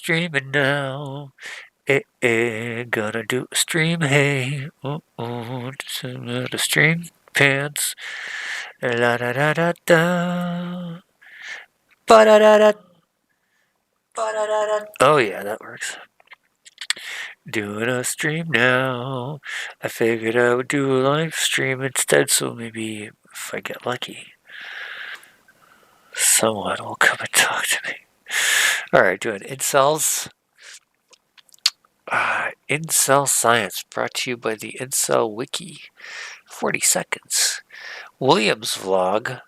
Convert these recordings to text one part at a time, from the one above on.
streaming now. Gonna do a stream, hey. The stream pants. La da da da da. Ba da da da. Ba da da da. Oh yeah, that works. Doing a stream now. I figured I would do a live stream instead, so maybe if I get lucky, someone will come and talk to me. Alright, doing incels. Incel Science, brought to you by the Incel Wiki. 40 seconds. Williams Vlog.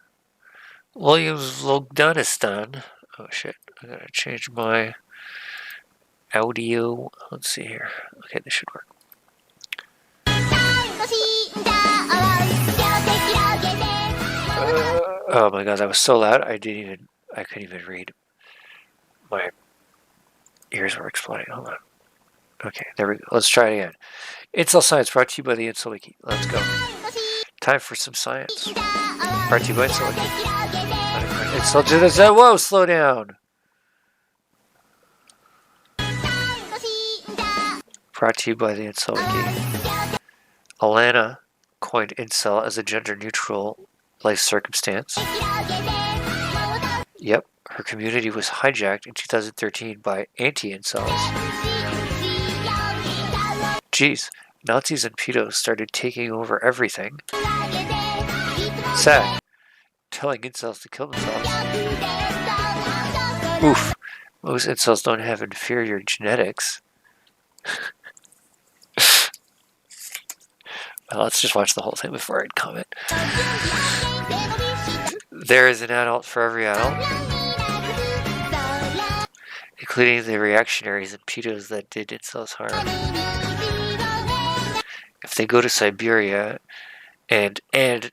Williams Vlogdanistan. Oh shit, I gotta change my audio. Let's see here. Okay, this should work. Oh my god, that was so loud I couldn't even read. My ears were exploding. Hold on. Okay, there we go. Let's try it again. Incel Science, brought to you by the Incel Wiki. Let's go. Time for some science. Brought to you by Incel Wiki. Incel do this. Whoa, slow down. Brought to you by the Incel Wiki. Alana coined incel as a gender-neutral life circumstance. Yep, her community was hijacked in 2013 by anti-incels. Jeez, Nazis and pedos started taking over everything. Sad. Telling incels to kill themselves. Oof. Most incels don't have inferior genetics. Well, let's just watch the whole thing before I'd comment. There is an adult for every adult, including the reactionaries and pedos that did incels harm. If they go to Siberia and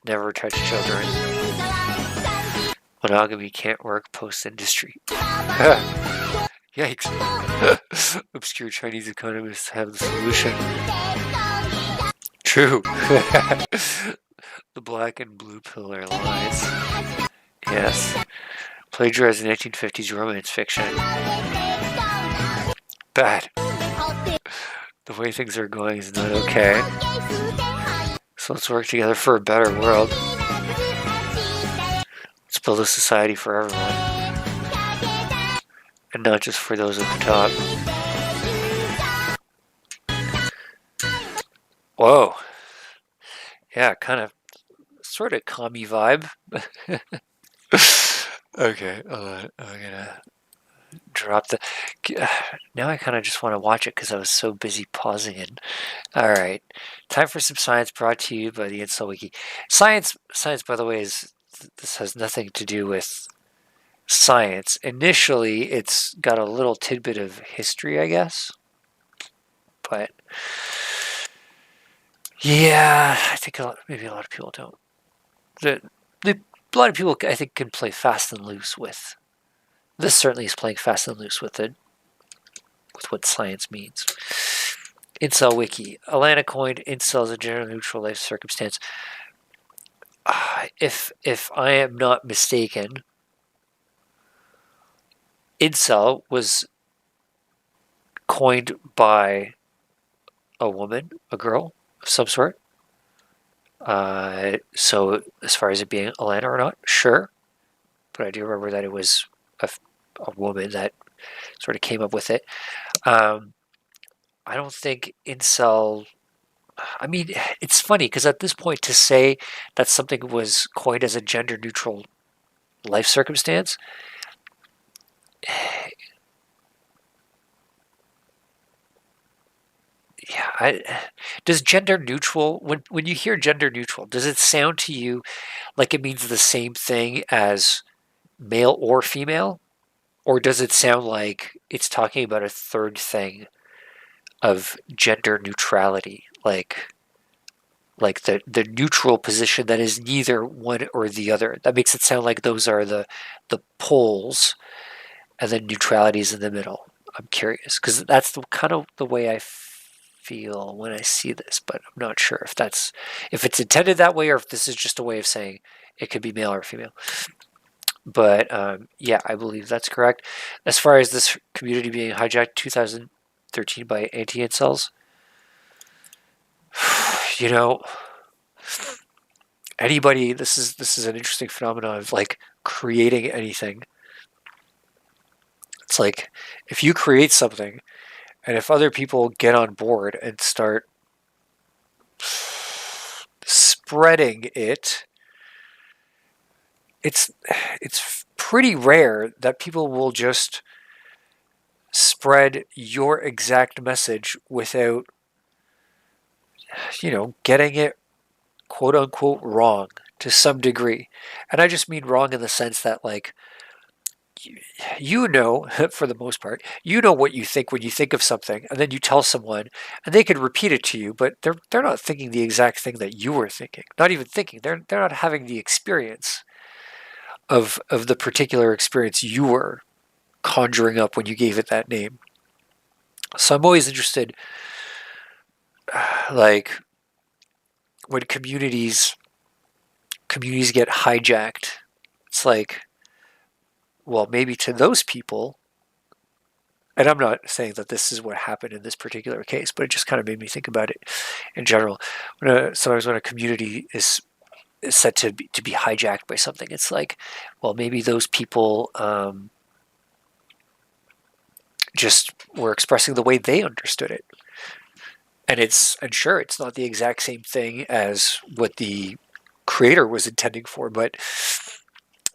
never touch children, monogamy can't work post-industry. Yikes. Obscure Chinese economists have the solution. True. The black and blue pill are lies. Yes. Plagiarizing 1950s romance fiction. Bad. The way things are going is not okay. So let's work together for a better world. Let's build a society for everyone. And not just for those at the top. Whoa. Yeah, kind of, sort of commie vibe. Okay, I'm gonna drop the... Now I kind of just want to watch it because I was so busy pausing it. Alright, time for some science brought to you by the Incel Wiki. Science, by the way, this has nothing to do with science. Initially, it's got a little tidbit of history, I guess. But... yeah, I think maybe a lot of people don't. A lot of people, I think, can play fast and loose with. This certainly is playing fast and loose with it, with what science means. Incel Wiki. Alana coined incel as a gender-neutral life circumstance. If I am not mistaken, incel was coined by a woman, a girl of some sort. So as far as it being Alana or not, sure. But I do remember that it was a woman that sort of came up with it. I don't think incel... I mean, it's funny because at this point to say that something was coined as a gender-neutral life circumstance... yeah, does gender neutral, when you hear gender neutral, does it sound to you like it means the same thing as male or female? Or does it sound like it's talking about a third thing of gender neutrality? Like the neutral position that is neither one or the other. That makes it sound like those are the poles and then neutrality is in the middle. I'm curious because that's kind of the way I feel when I see this, but I'm not sure if it's intended that way or if this is just a way of saying it could be male or female. But yeah, I believe that's correct. As far as this community being hijacked 2013 by anti-incels, you know, anybody, this is an interesting phenomenon of like creating anything. It's like if you create something and if other people get on board and start spreading it, it's it's pretty rare that people will just spread your exact message without, getting it quote unquote wrong to some degree. And I just mean wrong in the sense that like for the most part, what you think when you think of something, and then you tell someone, and they could repeat it to you, but they're not thinking the exact thing that you were thinking. Not even thinking. They're not having the experience of the particular experience you were conjuring up when you gave it that name. So I'm always interested, like when communities get hijacked. It's like, well, maybe to those people, and I'm not saying that this is what happened in this particular case, but it just kind of made me think about it in general. Sometimes when a community is set to be hijacked by something, it's like, well, maybe those people just were expressing the way they understood it, and sure, it's not the exact same thing as what the creator was intending for, but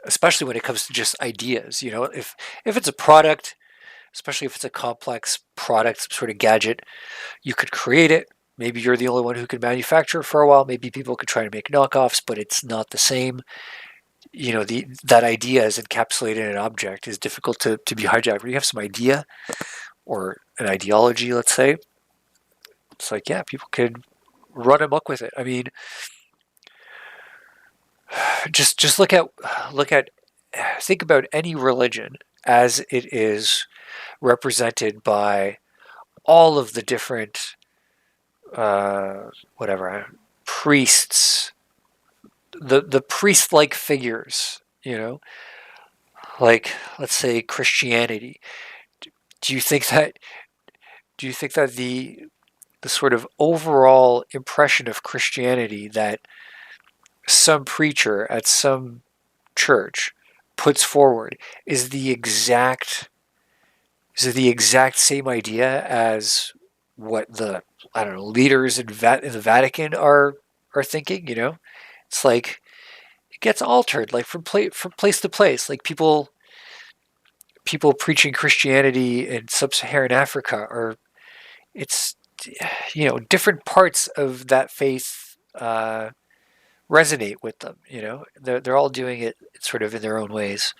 especially when it comes to just ideas, if it's a product, especially if it's a complex product, some sort of gadget, you could create it. Maybe you're the only one who can manufacture it for a while. Maybe people could try to make knockoffs, but it's not the same. That idea is encapsulated in an object is difficult to be hijacked. When you have some idea or an ideology, let's say, it's like, yeah, people could run amok with it. I mean, just look at think about any religion as it is represented by all of the different whatever priests, the priest-like figures, like let's say Christianity. Do you think that do you think that the sort of overall impression of Christianity that some preacher at some church puts forward is the exact same idea as what the, I don't know, leaders in the Vatican are thinking? It's like it gets altered, like from place to place. Like people preaching Christianity in sub-Saharan Africa, or it's different parts of that faith resonate with them. They're all doing it sort of in their own ways.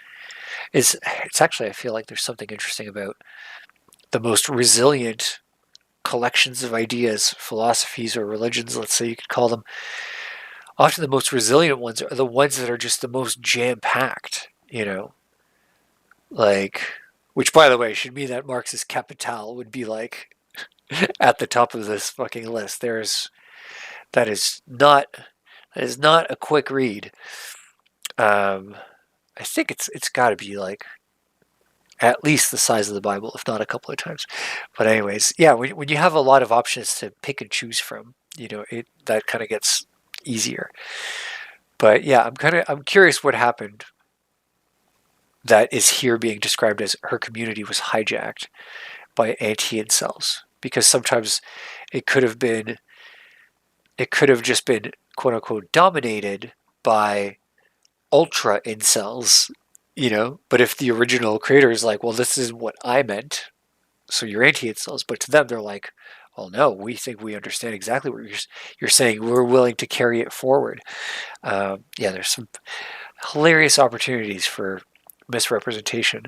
It's actually, I feel like there's something interesting about the most resilient collections of ideas, philosophies, or religions, let's say you could call them. Often the most resilient ones are the ones that are just the most jam-packed, like, which by the way should mean that Marx's Capital would be like at the top of this fucking list. That is not that is not a quick read. Um, I think it's got to be like at least the size of the Bible, if not a couple of times. But anyways, yeah, when you have a lot of options to pick and choose from, it that kind of gets easier. But yeah, I'm curious what happened that is here being described as her community was hijacked by anti-incels, because sometimes it could have been it could have just been quote unquote dominated by ultra incels, but if the original creator is like, well, this is what I meant, so you're anti-incels, but to them they're like, well, no, we think we understand exactly what you're saying, we're willing to carry it forward. Yeah, there's some hilarious opportunities for misrepresentation.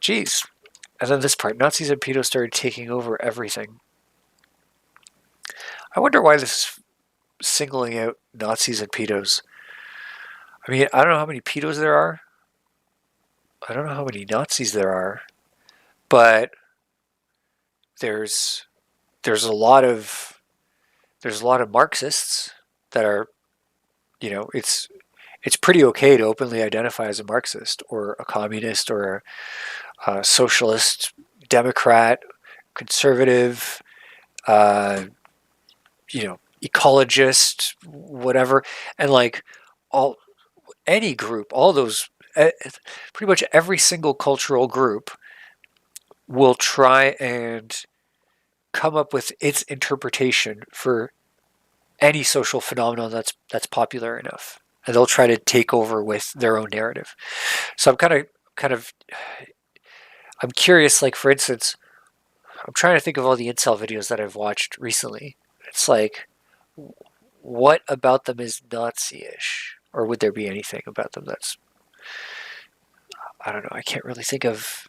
Geez. And then this part, Nazis and pedos started taking over everything. I wonder why this is singling out Nazis and pedos. I mean, I don't know how many pedos there are. I don't know how many Nazis there are, but there's there's a lot of Marxists that are, it's it's pretty okay to openly identify as a Marxist or a communist or a socialist, Democrat, conservative, uh, ecologist, whatever, and like all any group, all those, pretty much every single cultural group will try and come up with its interpretation for any social phenomenon that's popular enough, and they'll try to take over with their own narrative. So I'm kind of I'm curious. Like for instance, I'm trying to think of all the incel videos that I've watched recently. It's like, what about them is Nazi-ish, or would there be anything about them that's, I don't know. I can't really think of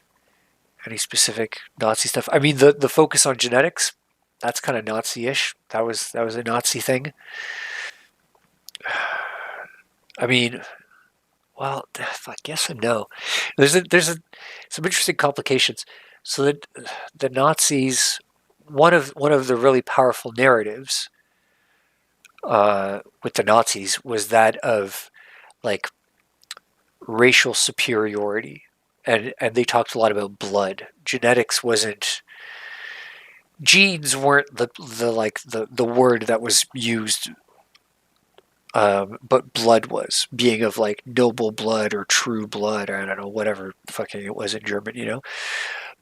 any specific Nazi stuff. I mean, the focus on genetics, that's kind of Nazi-ish. That was a Nazi thing. I mean, well, I guess and no. There's some interesting complications. So that the Nazis, one of the really powerful narratives with the Nazis was that of like racial superiority, and they talked a lot about blood. Genetics wasn't genes weren't the word that was used, but blood was, being of like noble blood or true blood, or I don't know, whatever fucking it was in German.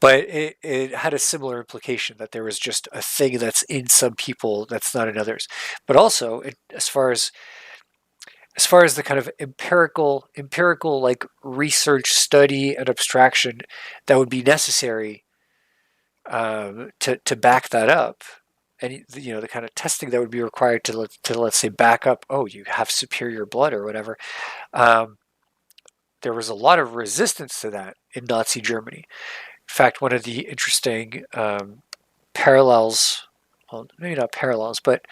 But it had a similar implication that there was just a thing that's in some people that's not in others. But also, as far as the kind of empirical like research, study, and abstraction that would be necessary, to back that up, and the kind of testing that would be required to let's say back up, oh, you have superior blood or whatever. Um, there was a lot of resistance to that in Nazi Germany. In fact, one of the interesting parallels, well, maybe not parallels, but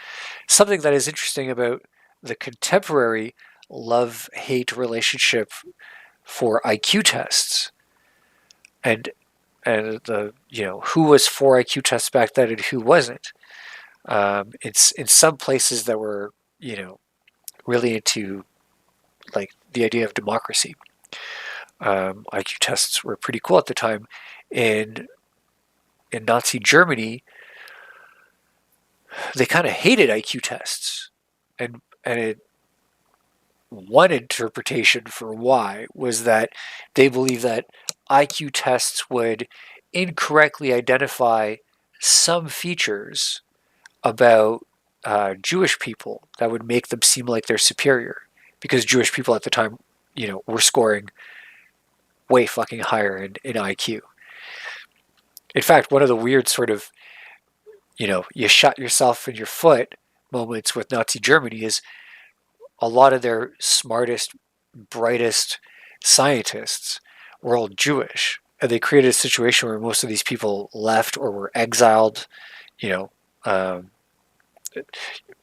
something that is interesting about the contemporary love-hate relationship for IQ tests, and the who was for IQ tests back then and who wasn't. It's in some places that were really into like the idea of democracy. IQ tests were pretty cool at the time. In Nazi Germany, they kind of hated IQ tests, and one interpretation for why was that they believed that IQ tests would incorrectly identify some features about Jewish people that would make them seem like they're superior, because Jewish people at the time, were scoring way fucking higher in IQ. In fact, one of the weird sort of, you shot yourself in your foot moments with Nazi Germany is a lot of their smartest, brightest scientists were all Jewish. And they created a situation where most of these people left or were exiled. You know, um,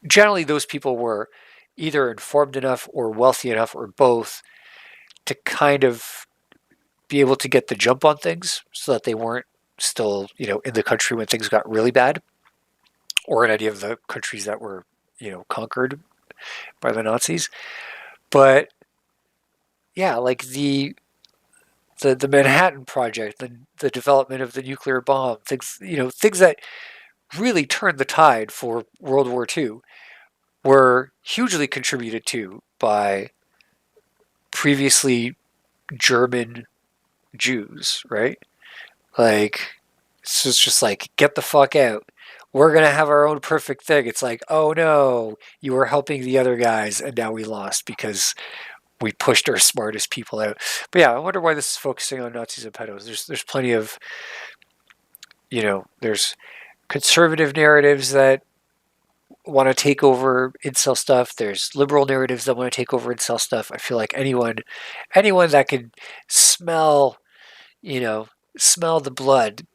Generally, those people were either informed enough or wealthy enough or both to kind of be able to get the jump on things so that they weren't still, in the country when things got really bad, or in any of the countries that were, conquered by the Nazis. But yeah, like the Manhattan Project, the development of the nuclear bomb, things that really turned the tide for World War II were hugely contributed to by previously German Jews, right? Like, it's just like, get the fuck out. We're going to have our own perfect thing. It's like, oh no, you were helping the other guys and now we lost because we pushed our smartest people out. But yeah, I wonder why this is focusing on Nazis and pedos. There's plenty of, there's conservative narratives that want to take over incel stuff. There's liberal narratives that want to take over incel stuff. I feel like anyone that can smell, smell the blood,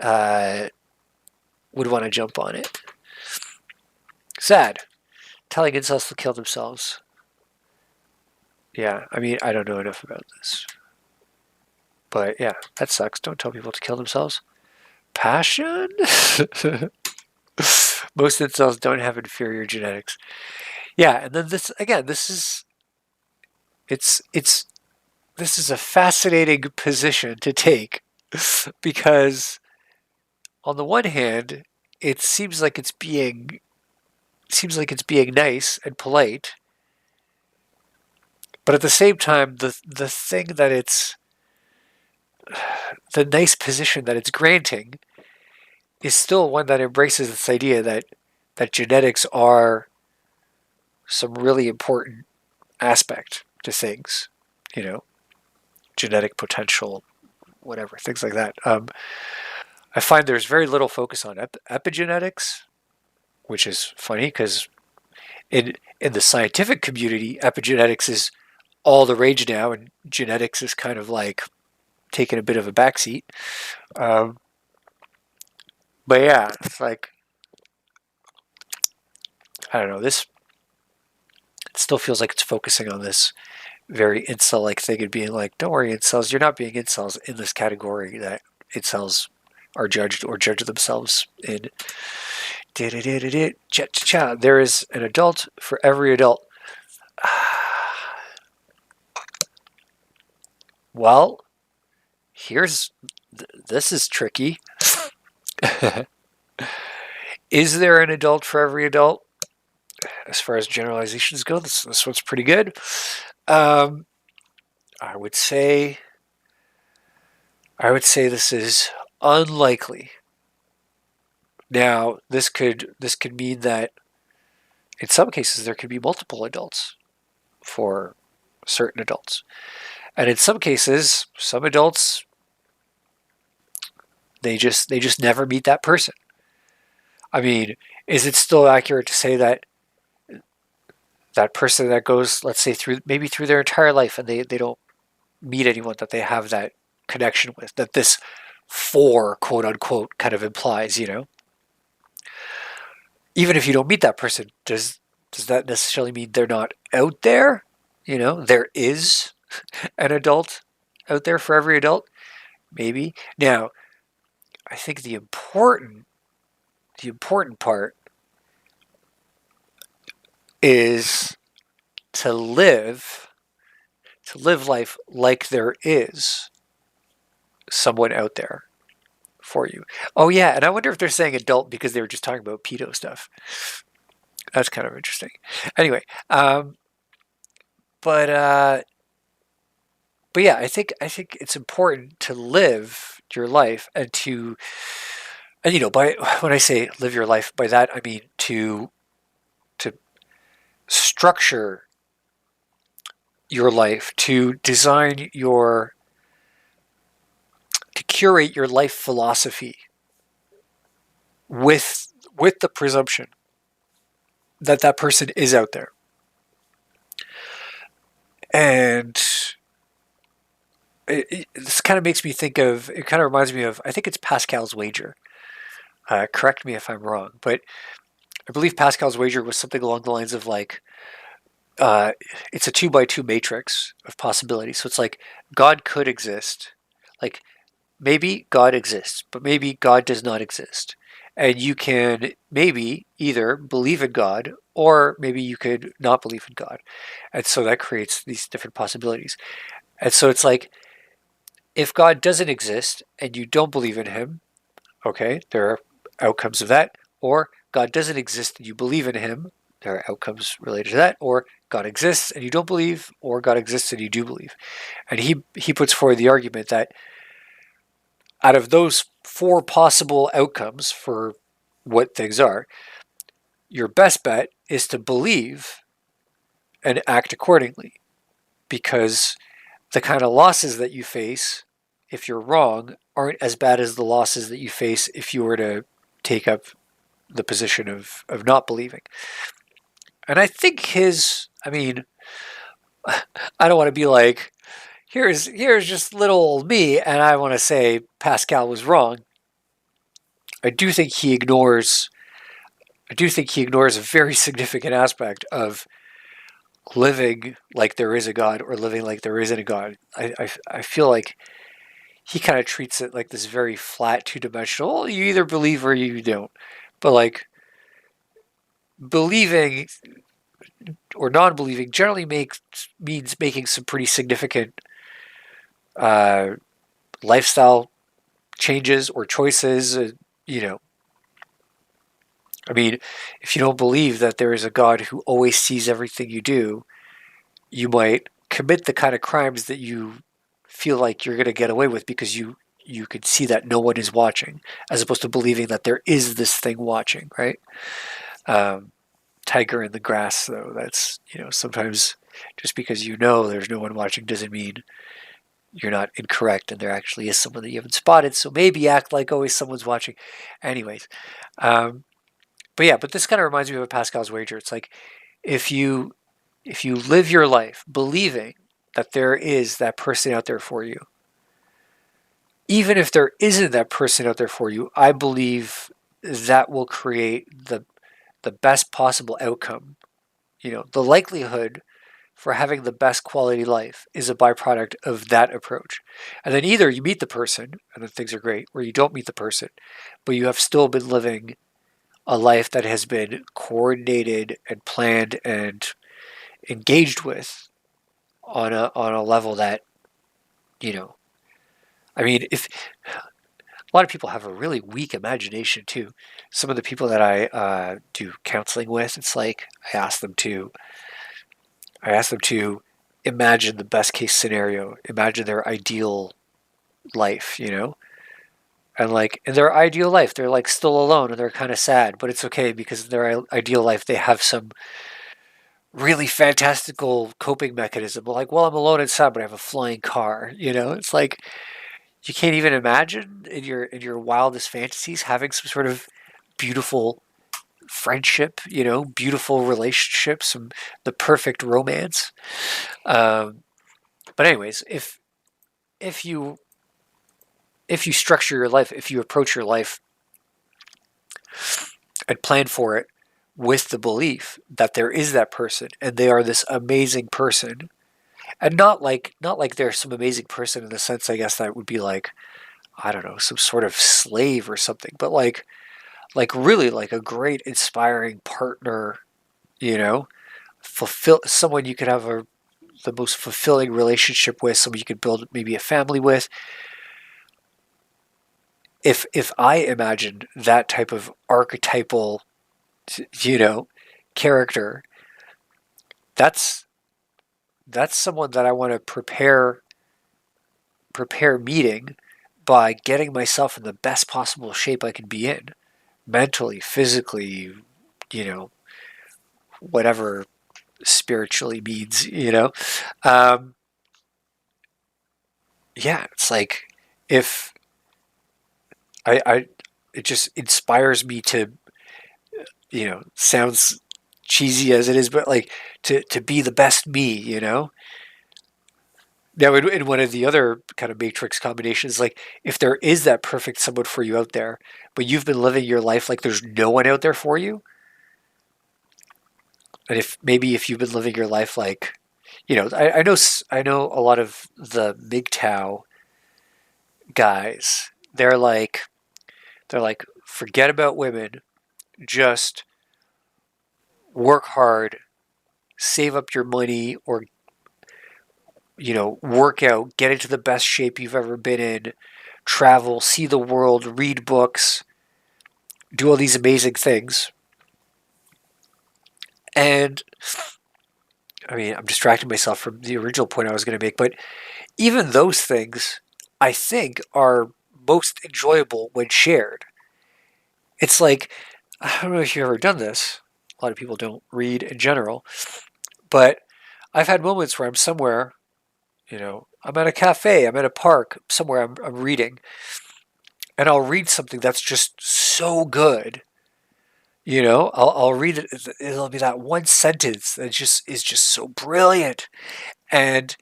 uh, would want to jump on it. Sad. Telling incels to kill themselves. Yeah, I mean, I don't know enough about this. But yeah, that sucks. Don't tell people to kill themselves. Passion? Most incels don't have inferior genetics. Yeah, and then this, again, this is it's this is a fascinating position to take because on the one hand, it seems like it's being nice and polite, but at the same time, the thing that it's the nice position that it's granting is still one that embraces this idea that genetics are some really important aspect to things, you know, genetic potential, whatever, things like that. I find there's very little focus on epigenetics, which is funny because in the scientific community, epigenetics is all the rage now, and genetics is kind of like taking a bit of a backseat. Um, but yeah, it's like I don't know. This it still feels like it's focusing on this very incel-like thing and being like, "Don't worry, incels, you're not being incels in this category that incels are judged or judge themselves in." There is an adult for every adult. Well, here's this is tricky. Is there an adult for every adult? As far as generalizations go, this one's pretty good. Um, I would say this is unlikely. Now, this could mean that in some cases there could be multiple adults for certain adults. And in some cases, some adults they just never meet that person. I mean, is it still accurate to say that that person that goes, let's say, through maybe through their entire life and they don't meet anyone that they have that connection with, that this for quote unquote kind of implies, even if you don't meet that person, does that necessarily mean they're not out there? There is an adult out there for every adult, maybe. Now, I think the important part is to live life like there is someone out there for you. Oh yeah, and I wonder if they're saying adult because they were just talking about pedo stuff. That's kind of interesting. Anyway, but uh, but yeah, I think it's important to live your life and by when I say live your life, by that I mean to structure your life, to design to curate your life philosophy with the presumption that that person is out there. And this kind of makes me think of, it kind of reminds me of, I think it's Pascal's wager. Correct me if I'm wrong, but I believe Pascal's wager was something along the lines of like, uh, it's a 2 by 2 matrix of possibilities. So it's like God could exist. Like maybe God exists, but maybe God does not exist. And you can maybe either believe in God or maybe you could not believe in God. And so that creates these different possibilities. And so it's like if God doesn't exist and you don't believe in him, okay, there are outcomes of that. Or God doesn't exist and you believe in him, there are outcomes related to that. Or God exists and you don't believe, or God exists and you do believe. And he puts forward the argument that out of those four possible outcomes for what things are, your best bet is to believe and act accordingly because the kind of losses that you face if you're wrong aren't as bad as the losses that you face if you were to take up the position of not believing. And I think I mean, I don't want to be like, here's just little old me, and I want to say Pascal was wrong. I do think he ignores a very significant aspect of living like there is a God or living like there isn't a God. I feel like he kind of treats it like this very flat, two-dimensional. Well, you either believe or you don't. But like believing or non-believing generally means making some pretty significant uh, lifestyle changes or choices. You know, I mean, if you don't believe that there is a God who always sees everything you do, you might commit the kind of crimes that you feel like you're going to get away with because you can see that no one is watching, as opposed to believing that there is this thing watching, right? Um, Tiger in the grass, though. That's, sometimes just because you know there's no one watching doesn't mean you're not incorrect and there actually is someone that you haven't spotted. So maybe act like always someone's watching. Anyways, um, but yeah, but this kind of reminds me of a Pascal's wager. It's like if you if you live your life believing that there is that person out there for you, even if there isn't that person out there for you, I believe that will create the best possible outcome. The likelihood for having the best quality life is a byproduct of that approach. And then either you meet the person and then things are great, or you don't meet the person, but you have still been living a life that has been coordinated and planned and engaged with on a level that, you know, I mean, if a lot of people have a really weak imagination too. Some of the people that I do counseling with, it's like I ask them to imagine the best case scenario, imagine their ideal life, and like in their ideal life, they're like still alone and they're kind of sad, but it's okay because in their ideal life, they have some really fantastical coping mechanism. Like, well, I'm alone and sad, but I have a flying car. It's like you can't even imagine in your wildest fantasies having some sort of beautiful friendship, beautiful relationship, the perfect romance. Um, but anyways, if you if you structure your life, if you approach your life and plan for it with the belief that there is that person and they are this amazing person, and not like they're some amazing person in the sense, I guess, that would be like, I don't know, some sort of slave or something, but like really like a great inspiring partner, you know, fulfill someone you could have the most fulfilling relationship with, someone you could build maybe a family with. If I imagined that type of archetypal, you know, character, that's that's someone that I want to prepare meeting by getting myself in the best possible shape I can be in, mentally, physically, you know, whatever spiritually means, Um, yeah, it's like if I it just inspires me to, sounds cheesy as it is, but like to be the best me, Now, in one of the other kind of matrix combinations, like if there is that perfect someone for you out there, but you've been living your life like there's no one out there for you, and if you've been living your life like, I know a lot of the MGTOW guys. They're like forget about women, just work hard, save up your money, or work out, get into the best shape you've ever been in, travel, see the world, read books, do all these amazing things. And I mean, I'm distracting myself from the original point I was going to make, but even those things, I think, are most enjoyable when shared. It's like, I don't know if you've ever done this. A lot of people don't read in general, but I've had moments where I'm somewhere, I'm at a cafe, I'm at a park, somewhere I'm reading, and I'll read something that's just so good. I'll read it. It'll be that one sentence that just is just so brilliant, and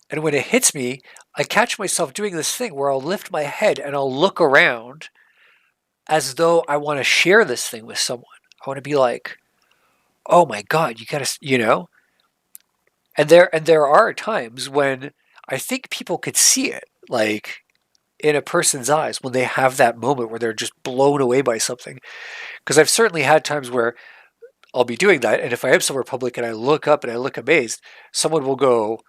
when it hits me, I catch myself doing this thing where I'll lift my head and I'll look around as though I want to share this thing with someone. I want to be like, "Oh my God, you gotta," And there are times when I think people could see it, like in a person's eyes when they have that moment where they're just blown away by something. Because I've certainly had times where I'll be doing that. And if I am somewhere public and I look up and I look amazed, someone will go,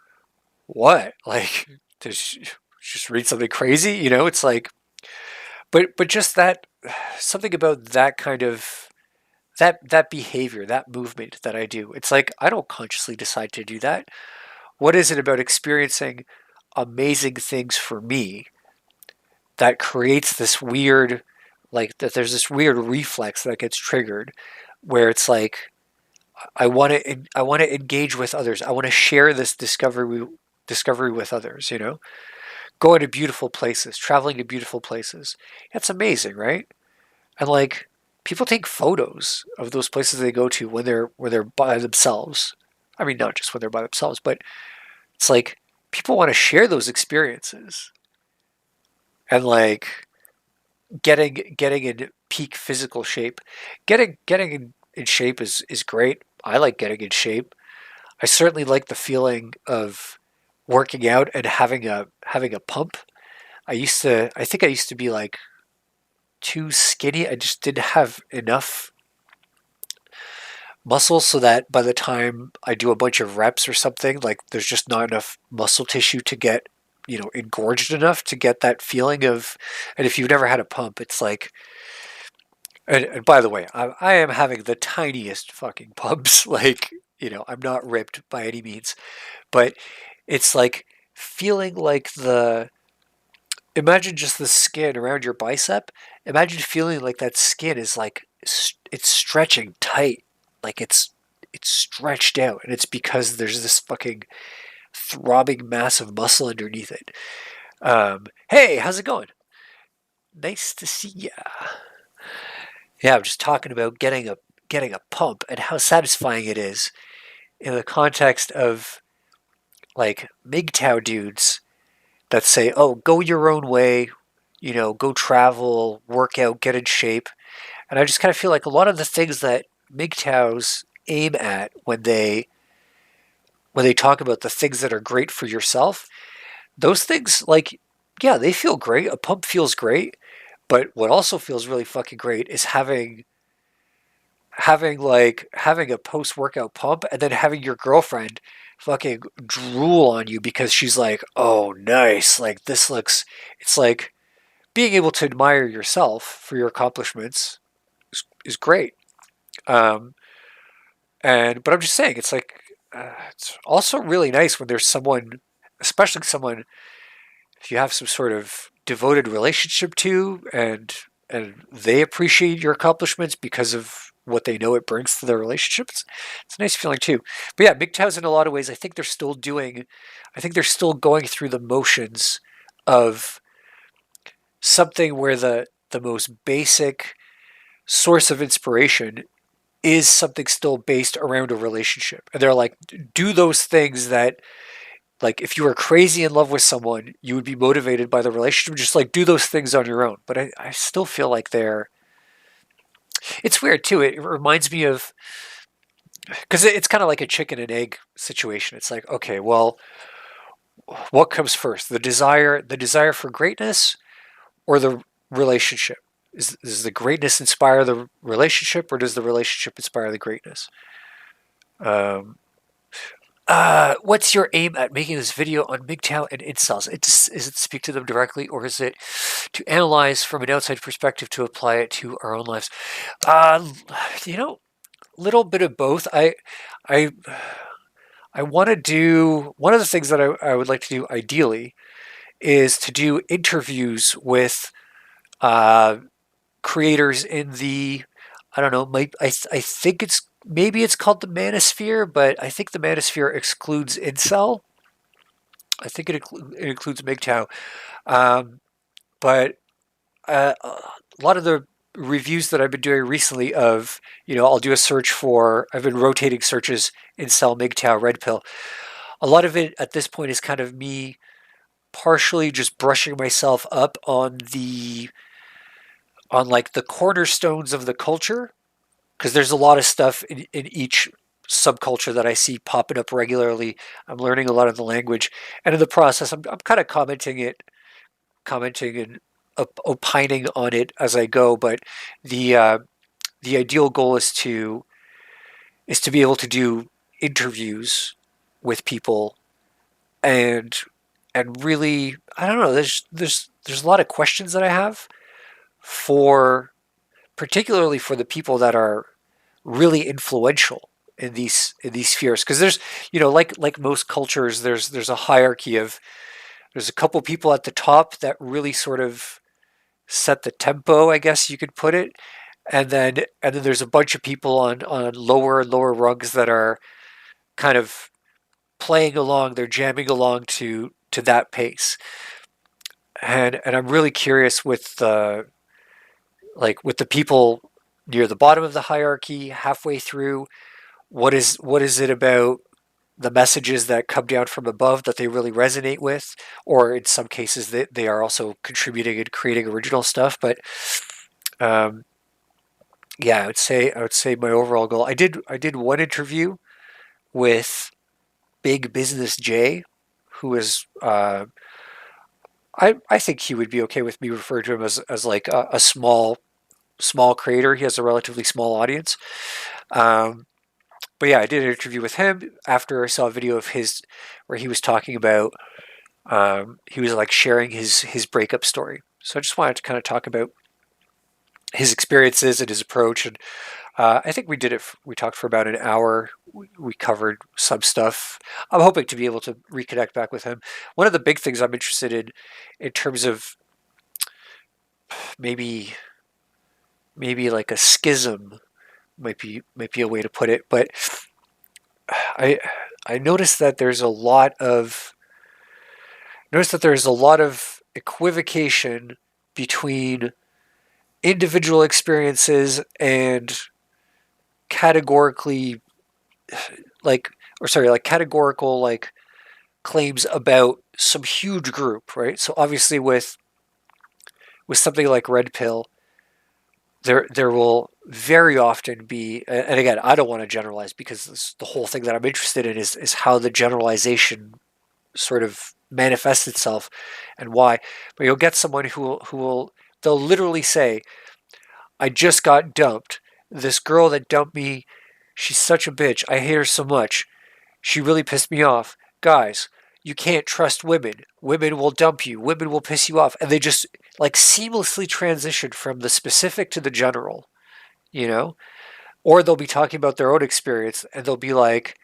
what? Like, did she just read something crazy? You know, it's like, but just that, something about that kind of, that behavior, that movement that I do. It's like, I don't consciously decide to do that. What is it about experiencing amazing things for me that creates this weird, like that there's this weird reflex that gets triggered where it's like I want to engage with others. I want to share this discovery with others, you know? Going to beautiful places, traveling to beautiful places. That's amazing, right? And like people take photos of those places they go to when they're by themselves. I mean, not just when they're by themselves, but it's like people want to share those experiences. And like getting in peak physical shape. Getting in shape is great. I like getting in shape. I certainly like the feeling of working out and having a pump. I think I used to be like too skinny. I just didn't have enough muscle so that by the time I do a bunch of reps or something, like there's just not enough muscle tissue to get, you know, engorged enough to get that feeling of, and if you've never had a pump, it's like, and by the way, I am having the tiniest fucking pumps. Like, you know, I'm not ripped by any means, but it's like feeling like imagine just the skin around your bicep. Imagine feeling like that skin is like, it's stretching tight. Like it's stretched out. And it's because there's this fucking throbbing mass of muscle underneath it. Hey, how's it going? Nice to see ya. Yeah, I'm just talking about getting a pump and how satisfying it is in the context of like MGTOW dudes that say, "Oh, go your own way, you know, go travel, work out, get in shape." And I just kind of feel like a lot of the things that MGTOWs aim at when they talk about the things that are great for yourself, those things like yeah, they feel great. A pump feels great, but what also feels really fucking great is having a post workout pump and then having your girlfriend fucking drool on you because she's like, "Oh, nice. Like this looks." It's like being able to admire yourself for your accomplishments is great. Um, and but I'm just saying, it's like it's also really nice when there's someone, especially someone if you have some sort of devoted relationship to, and they appreciate your accomplishments because of what they know it brings to their relationships. It's a nice feeling too. But yeah, MGTOWs in a lot of ways, I think they're still going through the motions of something where the most basic source of inspiration is something still based around a relationship. And they're like, do those things that, like, if you were crazy in love with someone, you would be motivated by the relationship. Just like do those things on your own. But I still feel like it's weird too. It reminds me of, because it's kind of like a chicken and egg situation. It's like, okay, well, what comes first? The desire for greatness or the relationship? Does the greatness inspire the relationship, or does the relationship inspire the greatness? Um, what's your aim at making this video on MGTOW and incels? Is it to speak to them directly, or is it to analyze from an outside perspective to apply it to our own lives? Uh, you know, little bit of both. I, I want to do one of the things that I would like to do ideally is to do interviews with uh, creators in the, I don't know, I think it's maybe it's called the manosphere, but I think the manosphere excludes incel. I think it includes MGTOW. Um, but a lot of the reviews that I've been doing recently of, you know, I'll do a search for, I've been rotating searches incel, MGTOW, red pill. A lot of it at this point is kind of me partially just brushing myself up on like the cornerstones of the culture, because there's a lot of stuff in each subculture that I see popping up regularly. I'm learning a lot of the language, and in the process, I'm kind of commenting and opining on it as I go. But the uh, the ideal goal is to is to be able to do interviews with people and really, I don't know, there's a lot of questions that I have for, particularly for the people that are really influential in these spheres, because there's, like most cultures, there's a hierarchy of, there's a couple people at the top that really sort of set the tempo, I guess you could put it, and then there's a bunch of people on lower and lower rungs that are kind of playing along, they're jamming along to that pace. And I'm really curious with the, like, with the people near the bottom of the hierarchy, halfway through, what is it about the messages that come down from above that they really resonate with, or in some cases they are also contributing and creating original stuff. But um, yeah, I would say my overall goal. I did one interview with Big Business Jay, who is I think he would be okay with me referring to him as like a small creator. He has a relatively small audience. Um, but yeah, I did an interview with him after I saw a video of his where he was talking about, he was like sharing his breakup story. So I just wanted to kind of talk about his experiences and his approach. And I think we did it. We talked for about an hour. We covered some stuff. I'm hoping to be able to reconnect back with him. One of the big things I'm interested in terms of maybe like a schism, might be a way to put it. But I I noticed that there's a lot of equivocation between individual experiences and categorically, like, or sorry, like categorical, like, claims about some huge group, right? So obviously with something like red pill, there will very often be, and again, I don't want to generalize because the whole thing that I'm interested in is how the generalization sort of manifests itself and why. But you'll get someone they'll literally say, I just got dumped. This girl that dumped me, she's such a bitch. I hate her so much. She really pissed me off. Guys, you can't trust women. Women will dump you. Women will piss you off. And they just like seamlessly transition from the specific to the general, you know? Or they'll be talking about their own experience and they'll be like,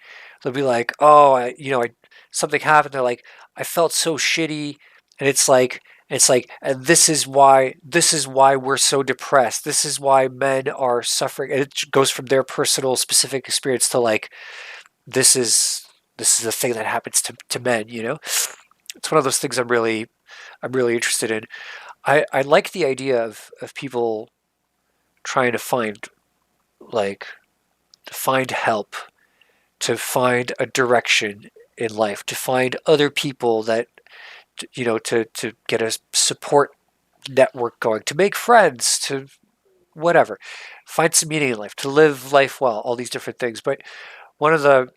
oh, something happened. They're like, I felt so shitty. And and this is why we're so depressed. This is why men are suffering. And it goes from their personal specific experience to like, this is, this is a thing that happens to men, you know? It's one of those things I'm really interested in. I like the idea of people trying to find, like, to find help, to find a direction in life, to find other people that, to get a support network going, to make friends, to whatever, find some meaning in life, to live life well, all these different things. But one of the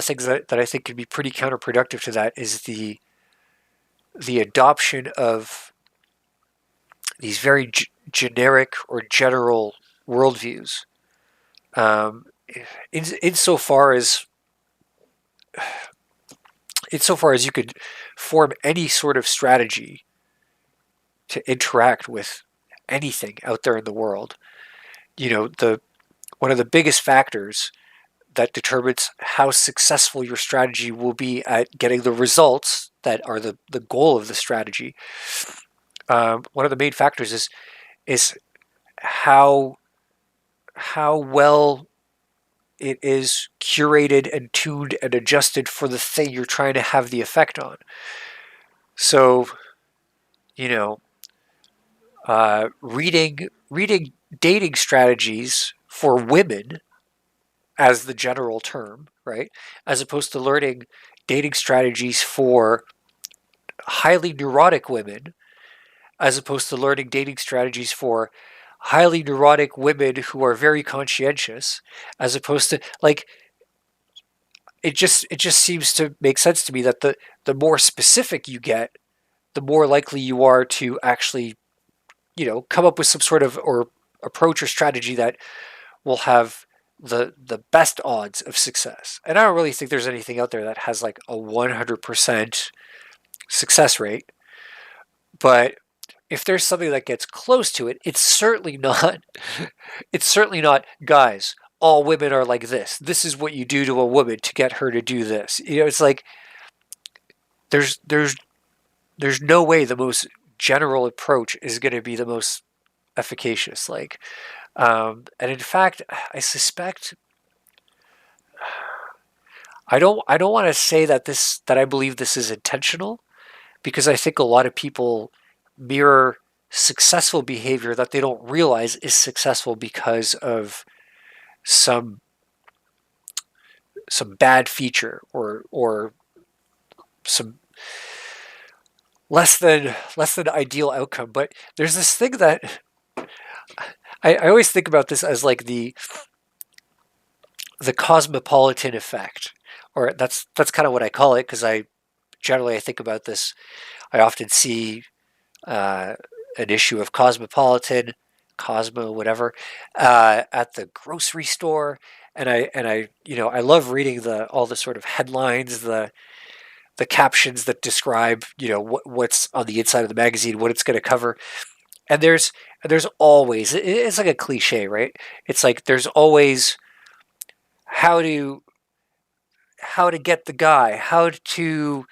things that I think can be pretty counterproductive to that is the adoption of these very generic or general worldviews. Um, insofar as you could form any sort of strategy to interact with anything out there in the world, the one of the biggest factors that determines how successful your strategy will be at getting the results that are the goal of the strategy. One of the main factors is how well it is curated and tuned and adjusted for the thing you're trying to have the effect on. So, you know, reading dating strategies for women as the general term, right? As opposed to learning dating strategies for highly neurotic women, as opposed to learning dating strategies for highly neurotic women who are very conscientious, as opposed to, like, it just seems to make sense to me that the more specific you get, the more likely you are to actually, come up with some sort of or approach or strategy that will have the best odds of success. And I don't really think there's anything out there that has like a 100% success rate. But if there's something that gets close to it, it's certainly not it's certainly not guys, all women are like this. This is what you do to a woman to get her to do this. You know, it's like there's there's there's no way the most general approach is going to be the most efficacious. Like, and in fact, I suspect I don't want to say that I believe this is intentional because I think a lot of people mirror successful behavior that they don't realize is successful because of some some bad feature or some less than ideal outcome. But there's this thing that I always think about this as like the cosmopolitan effect, or that's kind of what I call it because I think about this. I often see uh, an issue of Cosmopolitan, Cosmo, whatever, at the grocery store, and I I love reading the all the sort of headlines, the captions that describe what's on the inside of the magazine, what it's going to cover, and there's always it's like a cliche, right? It's like there's always how to how to get the guy, how to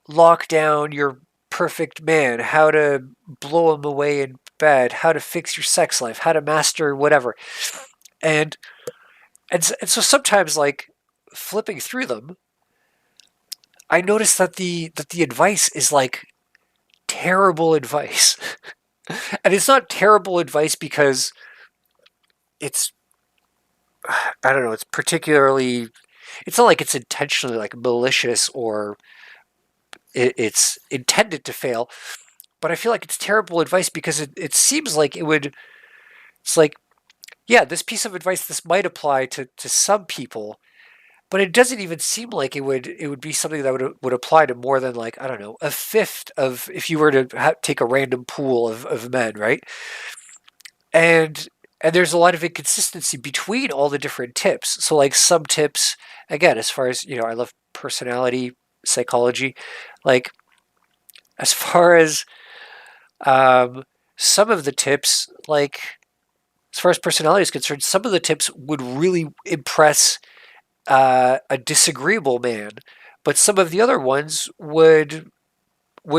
lock down your perfect man, how to blow him away in bed, how to fix your sex life, how to master whatever. And and so sometimes like flipping through them, I notice that the advice is like terrible advice. And it's not terrible advice because it's I don't know, it's particularly it's not like it's intentionally like malicious or it's intended to fail, but I feel like it's terrible advice because it seems like it's like, yeah, this piece of advice, this might apply to some people, but it doesn't even seem like it would be something that would apply to more than like, I don't know, a fifth of if you were to take a random pool of men, right? And and there's a lot of inconsistency between all the different tips. So like some tips, again, as far as, I love personality psychology, like as far as um, some of the tips, like as far as personality is concerned, some of the tips would really impress a disagreeable man, but some of the other ones would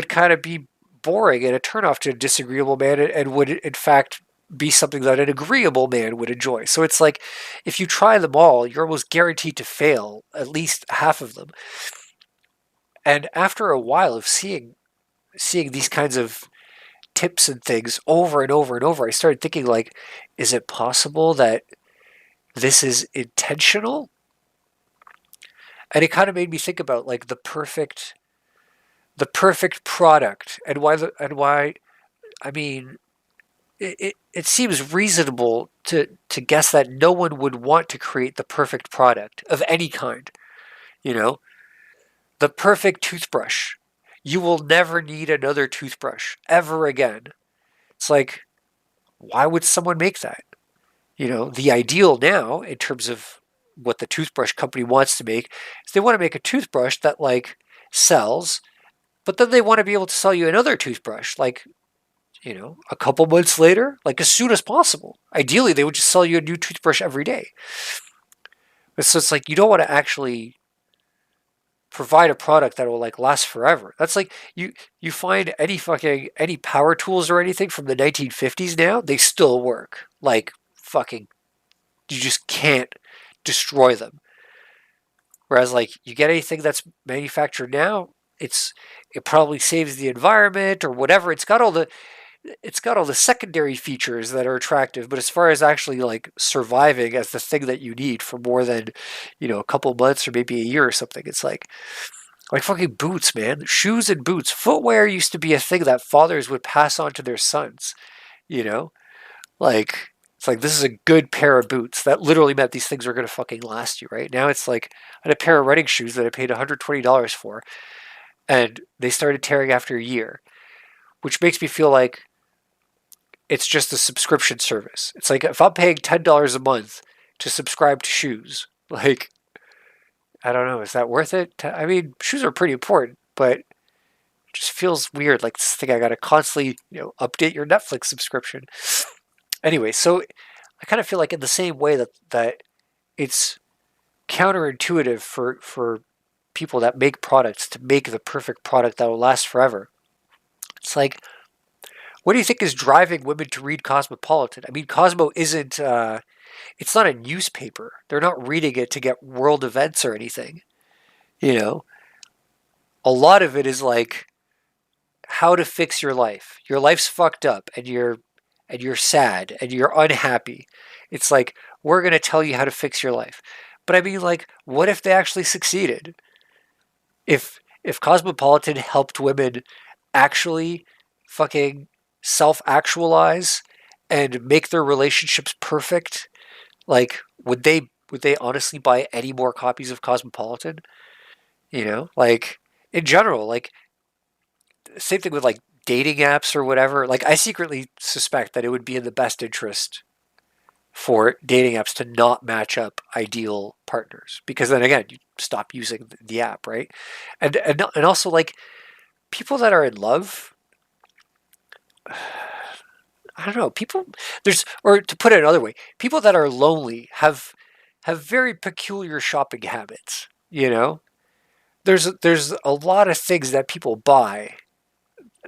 kind of be boring and a turnoff to a disagreeable man, and would in fact be something that an agreeable man would enjoy. So it's like if you try them all, you're almost guaranteed to fail at least half of them. And after a while of seeing these kinds of tips and things over and over and over, I started thinking like, is it possible that this is intentional? And it kind of made me think about like the perfect product and why I mean it seems reasonable to guess that no one would want to create the perfect product of any kind, you know? The perfect toothbrush. You will never need another toothbrush ever again. It's like, why would someone make that? The ideal now, in terms of what the toothbrush company wants to make, is they want to make a toothbrush that like sells, but then they want to be able to sell you another toothbrush, like, a couple months later, like as soon as possible. Ideally, they would just sell you a new toothbrush every day. So it's like you don't want to actually provide a product that will like last forever. That's like you find any power tools or anything from the 1950s now, they still work. Like fucking you just can't destroy them. Whereas like you get anything that's manufactured now, it probably saves the environment or whatever. It's got all the secondary features that are attractive, but as far as actually like surviving as the thing that you need for more than, a couple months or maybe a year or something, it's like fucking boots, man. Shoes and boots. Footwear used to be a thing that fathers would pass on to their sons, you know? Like it's like this is a good pair of boots. That literally meant these things were gonna fucking last you, right? Now it's like I had a pair of running shoes that I paid $120 for, and they started tearing after a year, which makes me feel like it's just a subscription service. It's like if I'm paying $10 a month to subscribe to shoes. Like, I don't know, is that worth it? I mean, shoes are pretty important, but it just feels weird. Like this thing I gotta constantly, update your Netflix subscription. Anyway, so I kind of feel like in the same way that it's counterintuitive for people that make products to make the perfect product that will last forever. It's like, what do you think is driving women to read Cosmopolitan? I mean, Cosmo isn't. It's not a newspaper. They're not reading it to get world events or anything. You know, a lot of it is like how to fix your life. Your life's fucked up, and you're sad, and you're unhappy. It's like we're gonna tell you how to fix your life. But I mean, like, what if they actually succeeded? If Cosmopolitan helped women actually fucking self-actualize and make their relationships perfect, like would they honestly buy any more copies of Cosmopolitan? Like in general, like same thing with like dating apps or whatever. Like I secretly suspect that it would be in the best interest for dating apps to not match up ideal partners because then again you stop using the app, right? And also like people that are in love, I don't know, people there's or to put it another way, people that are lonely have very peculiar shopping habits, you know? There's a lot of things that people buy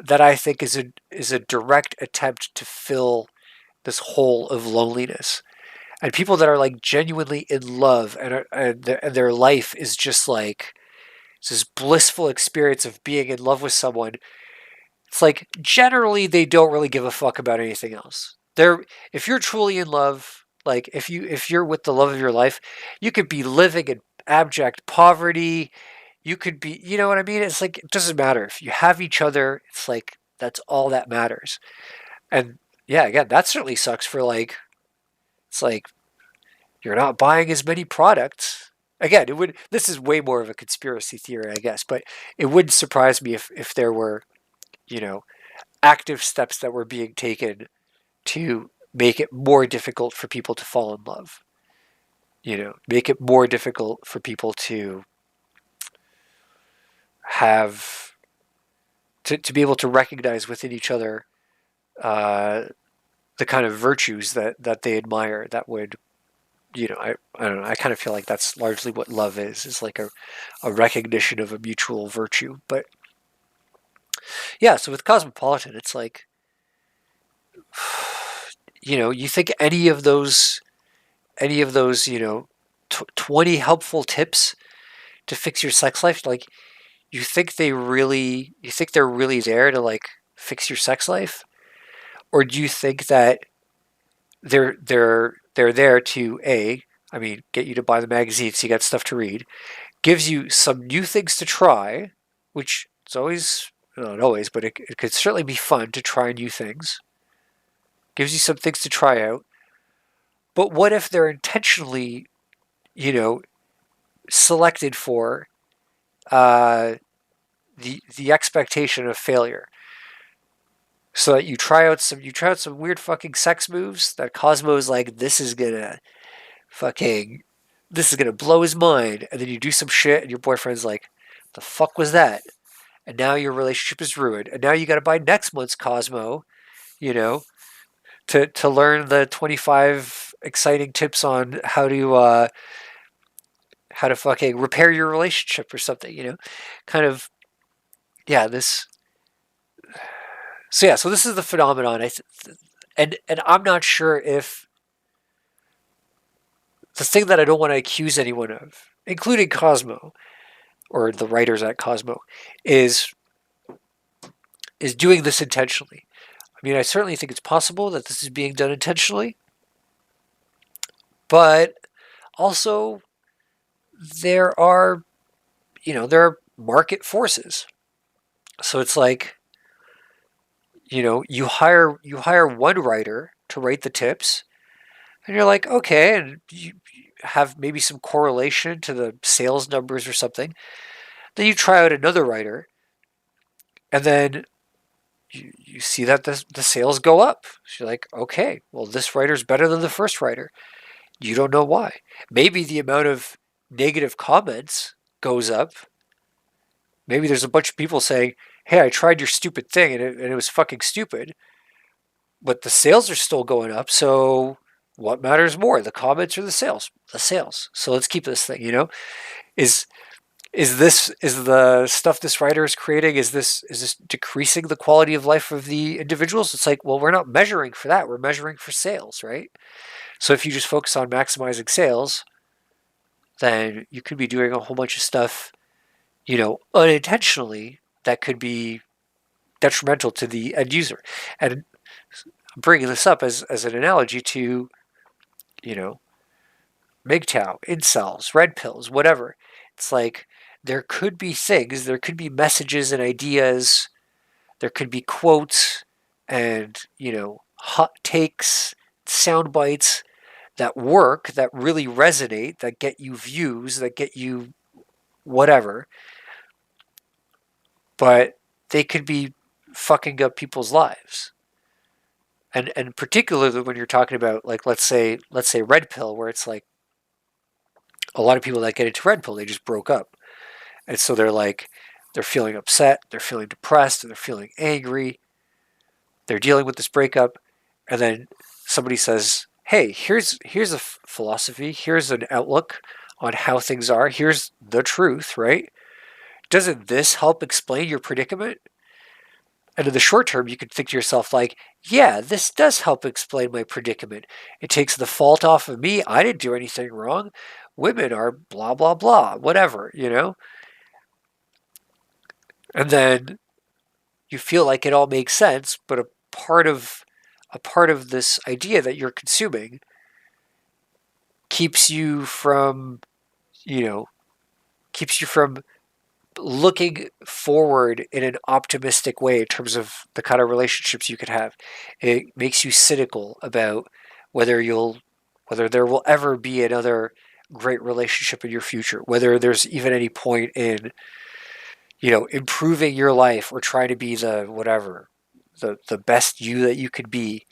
that I think is a direct attempt to fill this hole of loneliness. And people that are like genuinely in love and their life is just like it's this blissful experience of being in love with someone. It's like generally they don't really give a fuck about anything else. If you're truly in love, like if you're with the love of your life, you could be living in abject poverty. You could be, you know what I mean? It's like it doesn't matter. If you have each other, it's like that's all that matters. And yeah, again, that certainly sucks for like it's like you're not buying as many products. Again, it would this is way more of a conspiracy theory, I guess, but it wouldn't surprise me if there were, you know, active steps that were being taken to make it more difficult for people to fall in love. Make it more difficult for people to have to be able to recognize within each other uh, the kind of virtues that they admire that would I don't know, I kind of feel like that's largely what love is like a recognition of a mutual virtue. But yeah, so with Cosmopolitan it's like you think any of those 20 helpful tips to fix your sex life, like you think they're really there to like fix your sex life, or do you think that they're there to I mean, get you to buy the magazine so you got stuff to read, gives you some new things to try, which it's always not always, but it could certainly be fun to try new things. Gives you some things to try out. But what if they're intentionally, you know, selected for uh, the expectation of failure? So that you try out some weird fucking sex moves that Cosmo's like, fucking this is gonna blow his mind, and then you do some shit and your boyfriend's like, the fuck was that? And now your relationship is ruined. And now you gotta buy next month's Cosmo, you know, to learn the 25 exciting tips on how to fucking repair your relationship or something, Kind of yeah, this so yeah, so this is the phenomenon. And I'm not sure if the thing that I don't want to accuse anyone of, including Cosmo or the writers at Cosmo, is is doing this intentionally. I mean, I certainly think it's possible that this is being done intentionally, but also there are there are market forces. So it's like you hire one writer to write the tips, and you're like, okay, and you have maybe some correlation to the sales numbers or something. Then you try out another writer, and then you see that the sales go up. So you're like, okay, well, this writer's better than the first writer. You don't know why. Maybe the amount of negative comments goes up. Maybe there's a bunch of people saying, hey, I tried your stupid thing and it was fucking stupid. But the sales are still going up. So what matters more, the comments or the sales? The sales. So let's keep this thing, Is is the stuff this writer is creating, is this decreasing the quality of life of the individuals? It's like, well, we're not measuring for that. We're measuring for sales, right? So if you just focus on maximizing sales, then you could be doing a whole bunch of stuff, unintentionally that could be detrimental to the end user. And I'm bringing this up as an analogy to, you know, MGTOW, incels, red pills, whatever. It's like there could be things, there could be messages and ideas, there could be quotes and, hot takes, sound bites that work, that really resonate, that get you views, that get you whatever, but they could be fucking up people's lives. And particularly when you're talking about, like, let's say red pill, where it's like a lot of people that get into red pill, they just broke up. And so they're feeling upset, they're feeling depressed, and they're feeling angry. They're dealing with this breakup, and then somebody says, "Hey, here's a philosophy, here's an outlook on how things are. Here's the truth, right? Doesn't this help explain your predicament?" And in the short term, you could think to yourself like, "Yeah, this does help explain my predicament. It takes the fault off of me. I didn't do anything wrong. Women are blah blah blah, whatever." And then you feel like it all makes sense, but a part of this idea that you're consuming keeps you from, you know, keeps you from looking forward in an optimistic way in terms of the kind of relationships you could have. It makes you cynical about whether you'll whether there will ever be another great relationship in your future, whether there's even any point in, improving your life or trying to be the whatever, the best you that you could be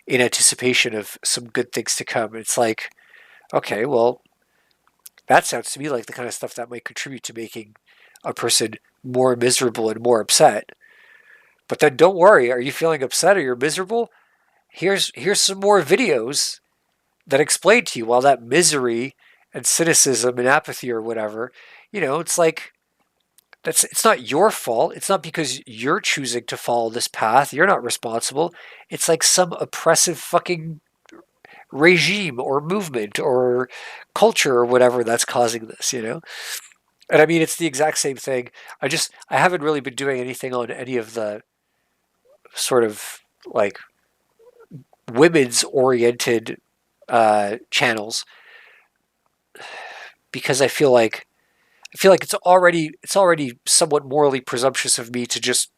in anticipation of some good things to come. It's like, okay, well, that sounds to me like the kind of stuff that might contribute to making a person more miserable and more upset. But then don't worry, are you feeling upset or you're miserable? Here's some more videos that explain to you while that misery and cynicism and apathy or whatever, it's like it's not your fault. It's not because you're choosing to follow this path. You're not responsible. It's like some oppressive fucking regime or movement or culture or whatever that's causing this. And I mean, it's the exact same thing. I haven't really been doing anything on any of the sort of like women's oriented channels because I feel like it's already somewhat morally presumptuous of me to just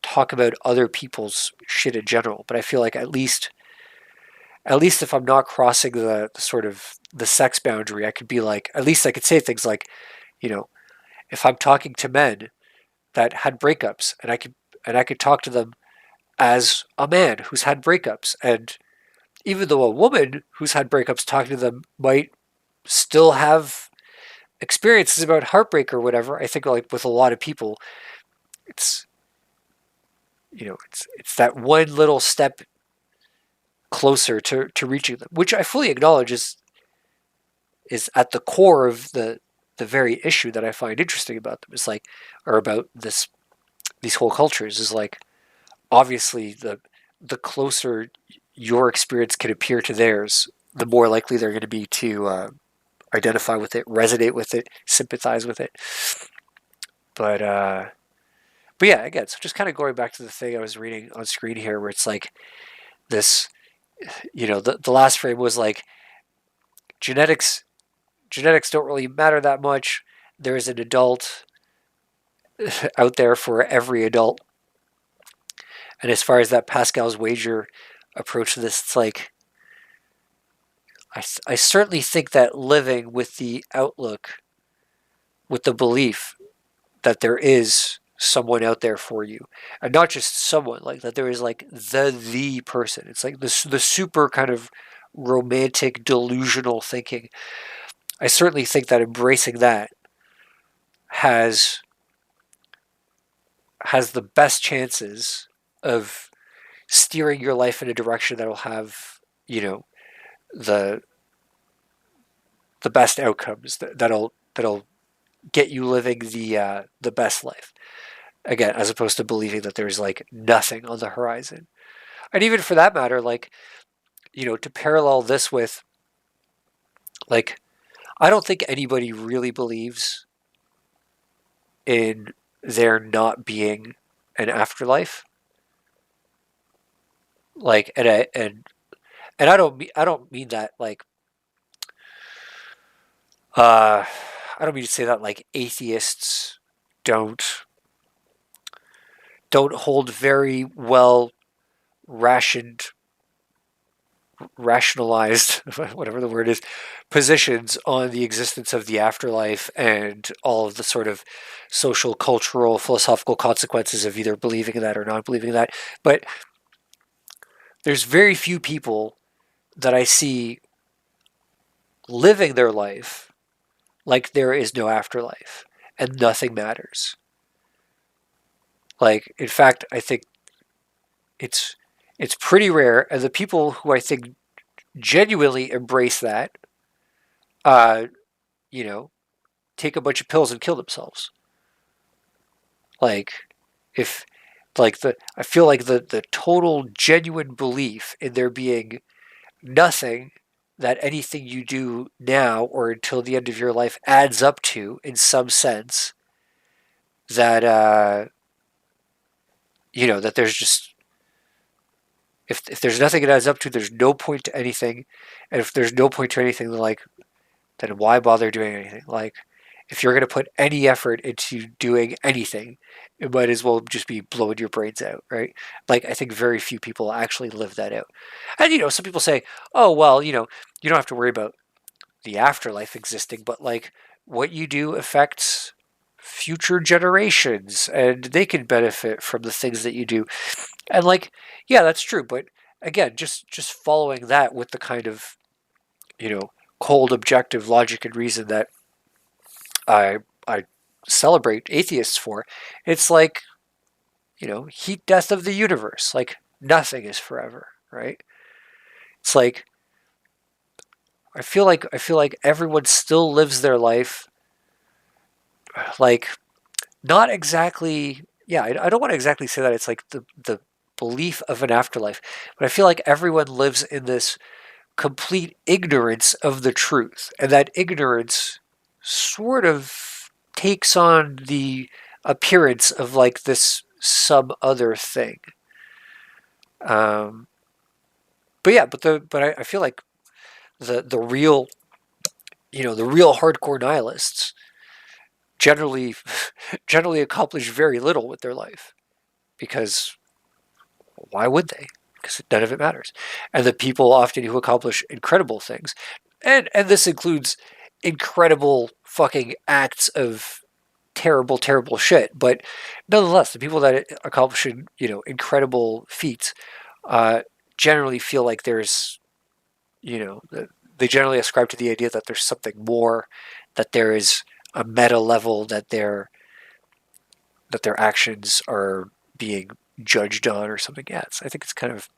talk about other people's shit in general. But I feel like at least if I'm not crossing the sort of the sex boundary, I could be like, at least I could say things like, you know, if I'm talking to men that had breakups, and I could talk to them as a man who's had breakups, and even though a woman who's had breakups talking to them might still have experiences about heartbreak or whatever, I think like with a lot of people, it's it's that one little step closer to reaching them, which I fully acknowledge is at the core of the very issue that I find interesting about them. Is like, or about these whole cultures, is like, obviously the closer your experience can appear to theirs, the more likely they're going to be to identify with it, resonate with it, sympathize with it. But but yeah, again, so just kind of going back to the thing I was reading on screen here, where it's like this, the last frame was like, genetics genetics don't really matter that much. There's an adult out there for every adult. And as far as that Pascal's wager approach to this, it's like, I certainly think that living with the outlook, with the belief that there is someone out there for you, and not just someone, like that there is like the person. It's like the super kind of romantic, delusional thinking. I certainly think that embracing that has has the best chances of steering your life in a direction that'll have, you know, the the best outcomes that'll get you living the best life. Again, as opposed to believing that there's like nothing on the horizon. And even for that matter, like, to parallel this with, like, I don't think anybody really believes in there not being an afterlife. Like, and I don't mean that like I don't mean to say that like atheists don't don't hold very well rationed rationalized whatever the word is positions on the existence of the afterlife and all of the sort of social, cultural, philosophical consequences of either believing in that or not believing in that. But there's very few people that I see living their life like there is no afterlife and nothing matters. Like, in fact, I think it's it's pretty rare, and the people who I think genuinely embrace that, uh, you know, take a bunch of pills and kill themselves. Like, if I feel like the total genuine belief in there being nothing that anything you do now or until the end of your life adds up to in some sense, that that there's just, if there's nothing it adds up to, there's no point to anything. And if there's no point to anything, then why bother doing anything? Like, if you're going to put any effort into doing anything, it might as well just be blowing your brains out, right? Like, I think very few people actually live that out. And, some people say, oh, well, you don't have to worry about the afterlife existing, but like what you do affects future generations and they can benefit from the things that you do. And like, yeah, that's true. But again, just following that with the kind of, you know, cold objective logic and reason that I celebrate atheists for, it's like, heat death of the universe. Like, nothing is forever, right? It's like, I feel like everyone still lives their life like, not exactly, yeah, I don't want to exactly say that it's like the belief of an afterlife, but I feel like everyone lives in this complete ignorance of the truth, and that ignorance sort of takes on the appearance of like this some other thing. Um, but yeah, but I feel like the real, the real hardcore nihilists generally generally accomplish very little with their life, because why would they? Because none of it matters. And the people often who accomplish incredible things, and this includes incredible fucking acts of terrible, terrible shit, but nonetheless, the people that accomplish, incredible feats, uh, generally feel like there's, they generally ascribe to the idea that there's something more, that there is a meta level that their actions are being judged on or something. Yeah, I think it's kind of,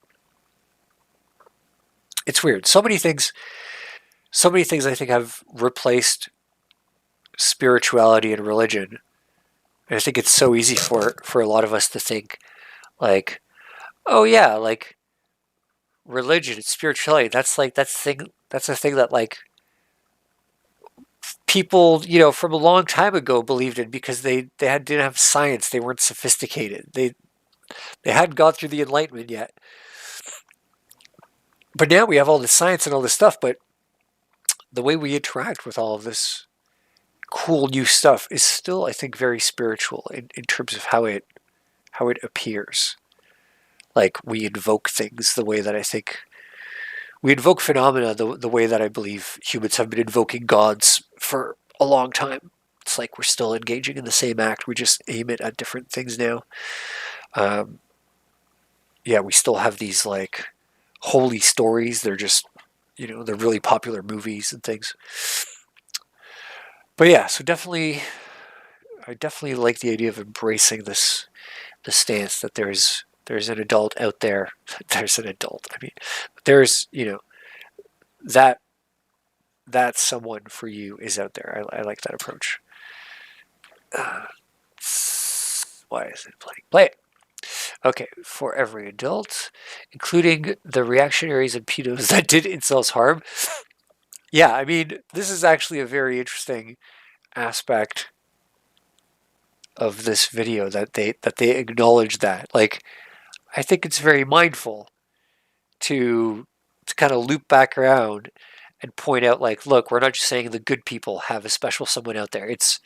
it's weird. So many things I think have replaced spirituality and religion. And I think it's so easy for a lot of us to think like, oh yeah, like religion and spirituality. That's a thing that like people, from a long time ago believed in because didn't have science. They weren't sophisticated. They hadn't gone through the Enlightenment yet. But now we have all this science and all this stuff, but the way we interact with all of this cool new stuff is still, I think, very spiritual in terms of how it appears. Like, we invoke things the way that I think we invoke phenomena the way that I believe humans have been invoking gods for a long time. It's like we're still engaging in the same act. We just aim it at different things now. Yeah, we still have these like holy stories. They're just the really popular movies and things. But yeah, so I definitely like the idea of embracing the stance that there's an adult out there. There's an adult. I mean, there's that that someone for you is out there. I like that approach. Uh, why is it playing? Play it. Okay, for every adult, including the reactionaries and pedos that did incels harm. Yeah, I mean, this is actually a very interesting aspect of this video that they acknowledge that. Like, I think it's very mindful to kind of loop back around and point out, like, look, we're not just saying the good people have a special someone out there. It's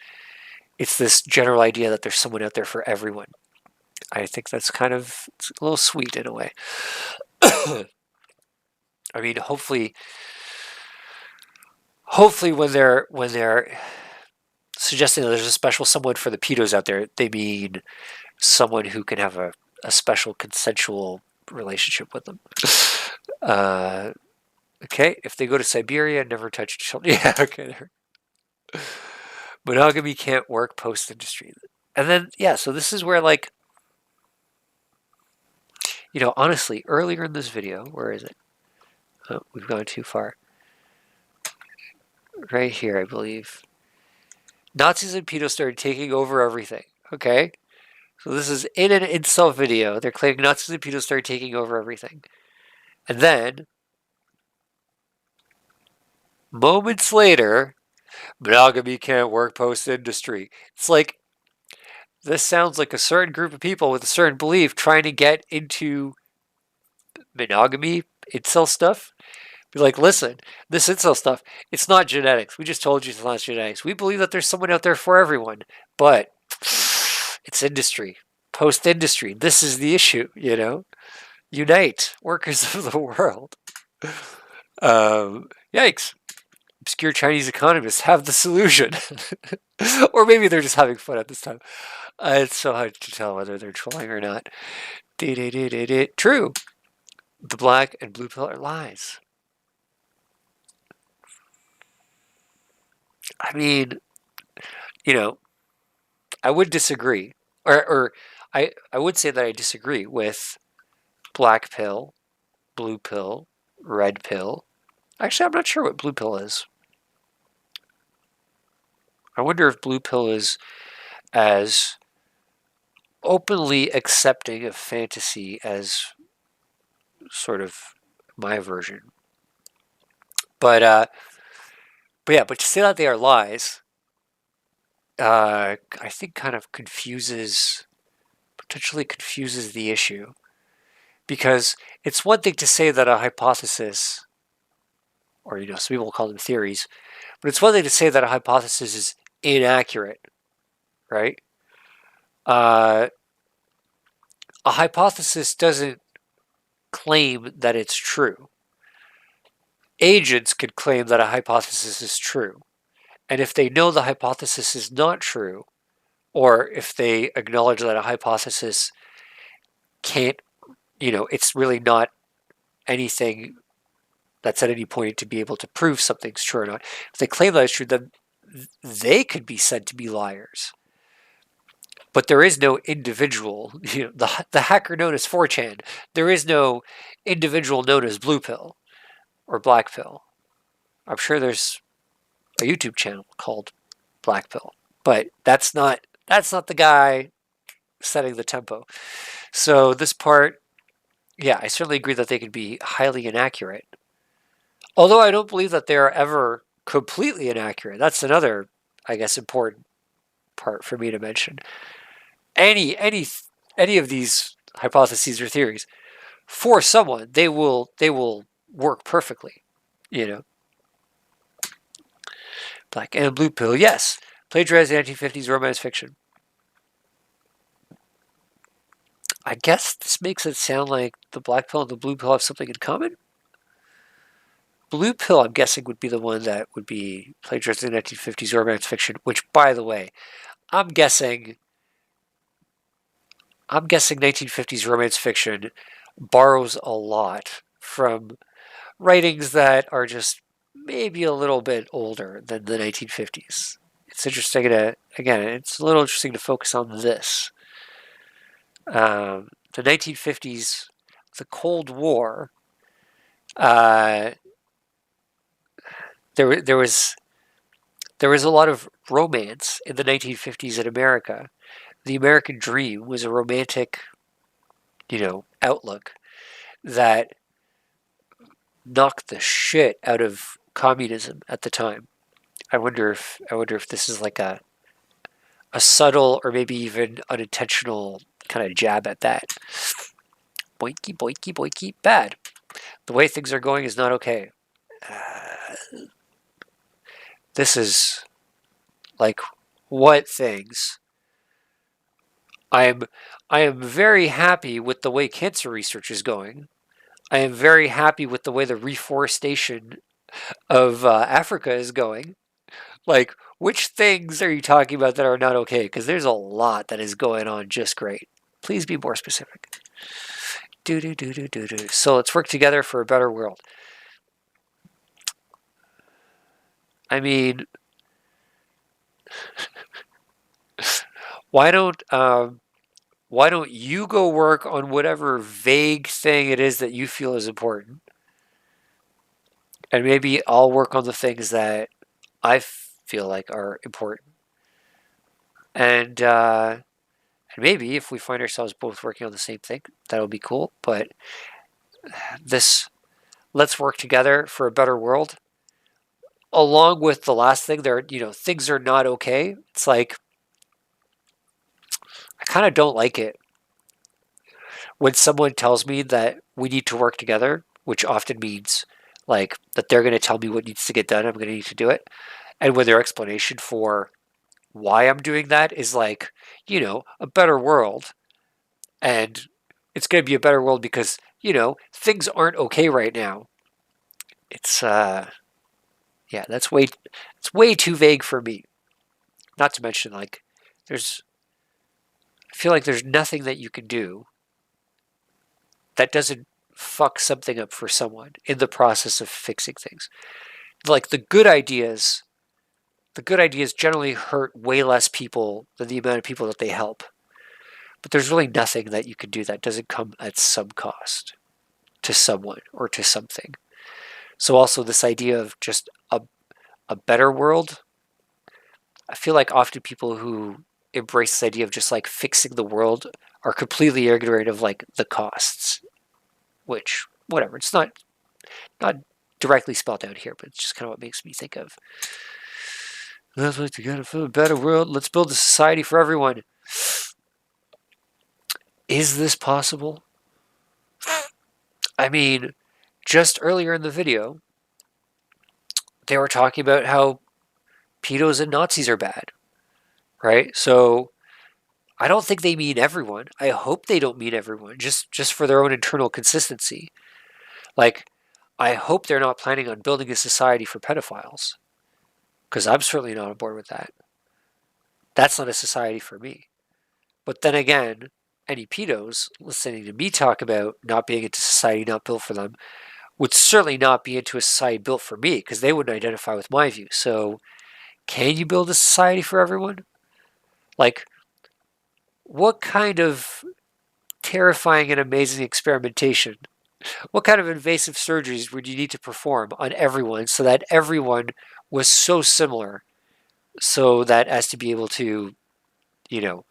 this general idea that there's someone out there for everyone. I think that's it's a little sweet in a way. I mean, hopefully when they're suggesting that there's a special someone for the pedos out there, they mean someone who can have a special consensual relationship with them. Okay, if they go to Siberia, never touch children. Yeah, okay. Monogamy can't work post-industry. And then, yeah, so this is where, like, honestly, earlier in this video, where is it? Oh, we've gone too far. Right here, I believe. Nazis and pedos started taking over everything, okay? So this is in an incel video. They're claiming Nazis and pedos started taking over everything. And then, moments later, monogamy can't work post-industry. It's like, this sounds like a certain group of people with a certain belief trying to get into monogamy, incel stuff. Be like, listen, this incel stuff, it's not genetics. We just told you it's not genetics. We believe that there's someone out there for everyone, but it's industry, post-industry. This is the issue, Unite, workers of the world. Yikes. Obscure Chinese economists have the solution. Or maybe they're just having fun at this time. It's so hard to tell whether they're trolling or not. True. The black and blue pill are lies. I mean, I would disagree. Or I would say that I disagree with black pill, blue pill, red pill. Actually, I'm not sure what blue pill is. I wonder if blue pill is as openly accepting of fantasy as sort of my version. But yeah, but to say that they are lies, I think kind of potentially confuses the issue. Because it's one thing to say that a hypothesis, or some people call them theories, but it's one thing to say that a hypothesis is inaccurate, right? A hypothesis doesn't claim that it's true. Agents could claim that a hypothesis is true. And if they know the hypothesis is not true, or if they acknowledge that a hypothesis can't, it's really not anything that's at any point to be able to prove something's true or not. If they claim that it's true, then they could be said to be liars. But there is no individual, the hacker known as 4chan, there is no individual known as blue pill or black pill. I'm sure there's a YouTube channel called Black Pill, but that's not the guy setting the tempo. So this part, yeah, I certainly agree that they can be highly inaccurate. Although I don't believe that they are ever completely inaccurate. That's another, I guess, important part for me to mention. Any of these hypotheses or theories, for someone, they will work perfectly, Black and blue pill, yes. Plagiarized 1950s romance fiction. I guess this makes it sound like the black pill and the blue pill have something in common. Blue pill, I'm guessing, would be the one that would be plagiarized in 1950s romance fiction, which, by the way, I'm guessing 1950s romance fiction borrows a lot from writings that are just maybe a little bit older than the 1950s. It's interesting to, again, it's a little interesting to focus on this. The 1950s, the Cold War, uh, there was a lot of romance in the 1950s in America. The American dream was a romantic, outlook that knocked the shit out of communism at the time. I wonder if this is like a subtle or maybe even unintentional kind of jab at that. Boinky boinky boinky bad. The way things are going is not okay. This is like what things. I am I am very happy with the way cancer research is going. I am very happy with the way the reforestation of Africa is going. Like, which things are you talking about that are not okay? Because there's a lot that is going on just great. Please be more specific. Do do do do do do. So let's work together for a better world. I mean, why don't you go work on whatever vague thing it is that you feel is important, and maybe I'll work on the things that I feel like are important, and maybe if we find ourselves both working on the same thing, that'll be cool. But this, let's work together for a better world. Along with the last thing, things are not okay. It's like I kind of don't like it when someone tells me that we need to work together, which often means like that they're going to tell me what needs to get done. I'm going to need to do it. And when their explanation for why I'm doing that is like, a better world. And it's going to be a better world because, things aren't okay right now. It's, yeah, it's way too vague for me. Not to mention, like, I feel like there's nothing that you can do that doesn't fuck something up for someone in the process of fixing things. Like the good ideas generally hurt way less people than the amount of people that they help. But there's really nothing that you can do that doesn't come at some cost to someone or to something. So also this idea of just a better world, I feel like often people who embrace this idea of just like fixing the world are completely ignorant of like the costs, which whatever, it's not directly spelled out here, but it's just kind of what makes me think of. Let's work together for a better world. Let's build a society for everyone. Is this possible? I mean, just earlier in the video, they were talking about how pedos and Nazis are bad, right? So I don't think they mean everyone. I hope they don't mean everyone, just for their own internal consistency. Like, I hope they're not planning on building a society for pedophiles, because I'm certainly not on board with that. That's not a society for me. But then again, any pedos listening to me talk about not being into society not built for them would certainly not be into a society built for me because they wouldn't identify with my views. So, can you build a society for everyone? Like, what kind of terrifying and amazing experimentation? What kind of invasive surgeries would you need to perform on everyone so that everyone was so similar so that as to be able to, you know,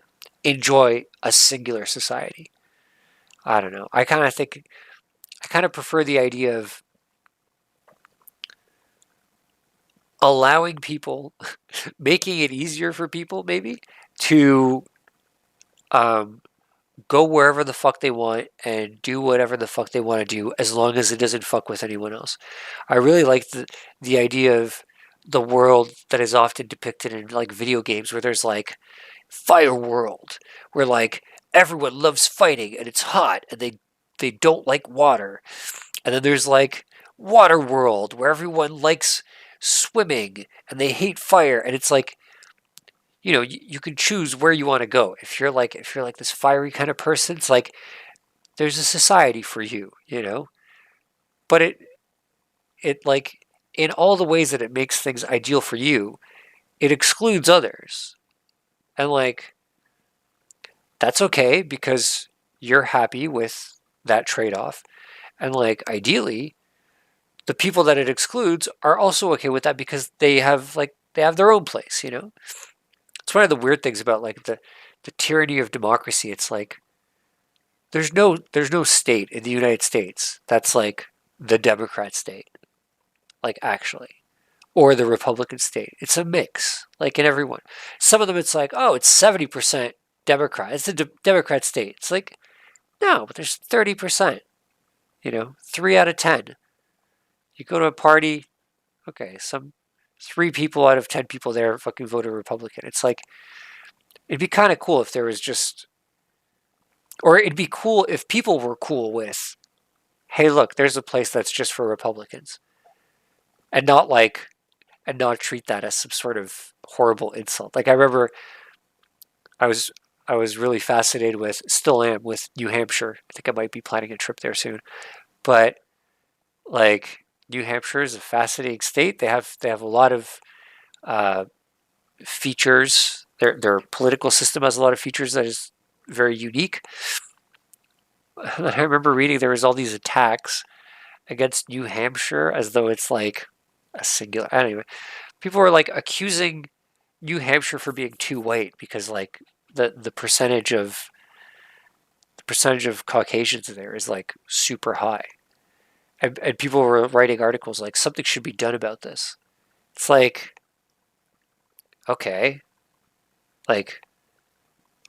enjoy a singular society? I don't know. I kind of prefer the idea of allowing people, making it easier for people maybe to um, go wherever the fuck they want and do whatever the fuck they want to do as long as it doesn't fuck with anyone else. I really like the idea of the world that is often depicted in like video games where there's like fire world where like everyone loves fighting and it's hot and they don't like water. And then there's like water world where everyone likes swimming and they hate fire and it's like you can choose where you want to go. If you're like this fiery kind of person, it's like there's a society for you, But it like in all the ways that it makes things ideal for you, it excludes others. And like that's okay because you're happy with that trade-off. And like ideally, the people that it excludes are also okay with that because they have their own place, you know? It's one of the weird things about like the tyranny of democracy. It's like there's no state in the United States that's like the Democrat state, like actually, or the Republican state. It's a mix, like in everyone. Some of them it's like, oh, it's 70% Democrat. It's a Democrat state. It's like, no, but there's 30%, you know, 3 out of 10. You go to a party, okay, some 3 people out of 10 people there fucking voted Republican. It's like, it'd be kind of cool if there was just, or it'd be cool if people were cool with, hey, look, there's a place that's just for Republicans, and not like, and not treat that as some sort of horrible insult. Like I remember, I was I was really fascinated with, still am with New Hampshire. I think I might be planning a trip there soon. But like New Hampshire is a fascinating state. They have a lot of uh, features. Their political system has a lot of features that is very unique. I remember reading there was all these attacks against New Hampshire as though it's like a singular. Anyway, people were like accusing New Hampshire for being too white because like the percentage of Caucasians there is like super high, and people were writing articles like something should be done about this. It's like okay, like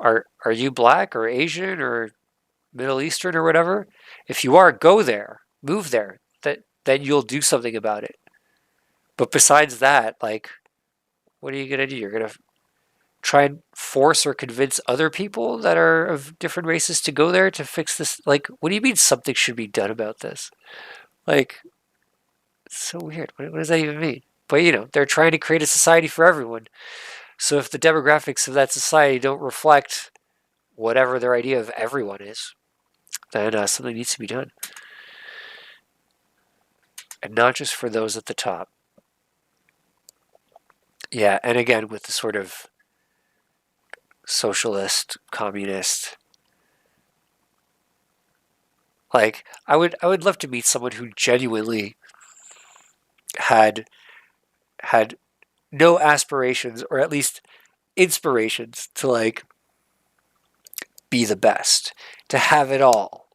are you black or Asian or Middle Eastern or whatever? If you are, go there, move there. That then you'll do something about it. But besides that, like, what are you gonna do? You're gonna try and force or convince other people that are of different races to go there to fix this. Like, what do you mean something should be done about this? Like, it's so weird. What does that even mean? But you know, they're trying to create a society for everyone. So if the demographics of that society don't reflect whatever their idea of everyone is, then something needs to be done. And not just for those at the top. Yeah, and again, with the sort of socialist, communist, like I would love to meet someone who genuinely had had no aspirations or at least inspirations to like be the best, to have it all,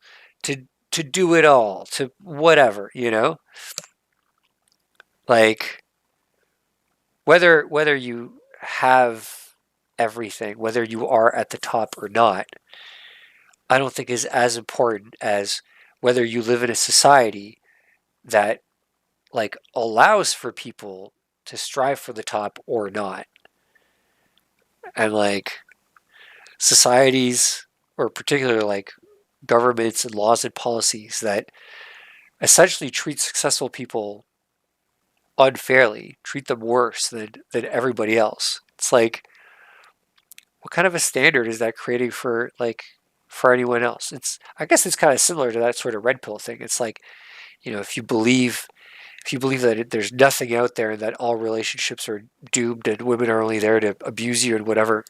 to do it all, to whatever, you know? Like whether you have everything, whether you are at the top or not, I don't think is as important as whether you live in a society that like allows for people to strive for the top or not. And like societies or particularly like governments and laws and policies that essentially treat successful people unfairly, treat them worse than everybody else. It's like what kind of a standard is that creating for like for anyone else? It's I guess it's kind of similar to that sort of red pill thing. It's like, you know, if you believe that there's nothing out there and that all relationships are doomed and women are only there to abuse you and whatever,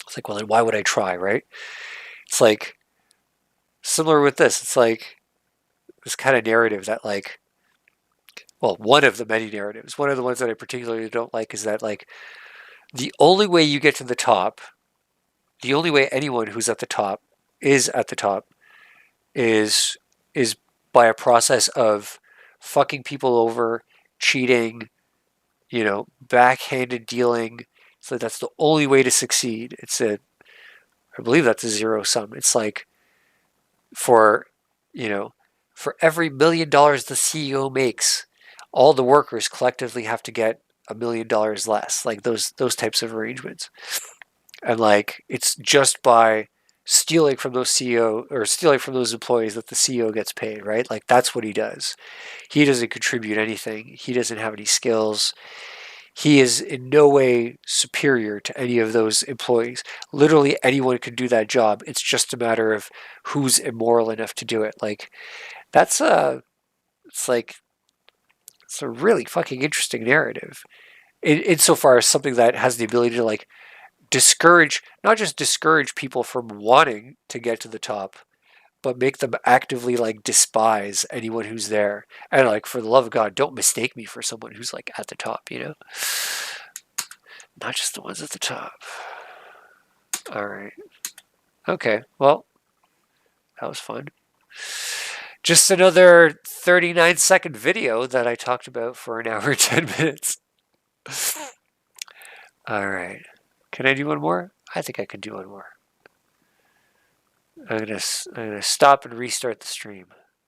it's like, well, then why would I try, right? It's like similar with this. It's like this kind of narrative that like, well, one of the many narratives, one of the ones that I particularly don't like is that like the only way you get to the top, the only way anyone who's at the top is at the top is is by a process of fucking people over, cheating, you know, backhanded dealing. So that's the only way to succeed. I believe that's a zero sum. It's like for, you know, for every $1 million the CEO makes, all the workers collectively have to get $1 million less. Like those types of arrangements. And like it's just by stealing from those CEO or stealing from those employees that the CEO gets paid, right? Like that's what he does. He doesn't contribute anything. He doesn't have any skills. He is in no way superior to any of those employees. Literally anyone could do that job. It's just a matter of who's immoral enough to do it. Like that's it's like It's a really fucking interesting narrative. Insofar as something that has the ability to like discourage, not just discourage people from wanting to get to the top, but make them actively like despise anyone who's there. And like, for the love of God, don't mistake me for someone who's like at the top, you know? Not just the ones at the top. All right. Okay. Well, that was fun. Just another 39-second video that I talked about for an hour and 10 minutes. All right. Can I do one more? I think I can do one more. I'm gonna stop and restart the stream.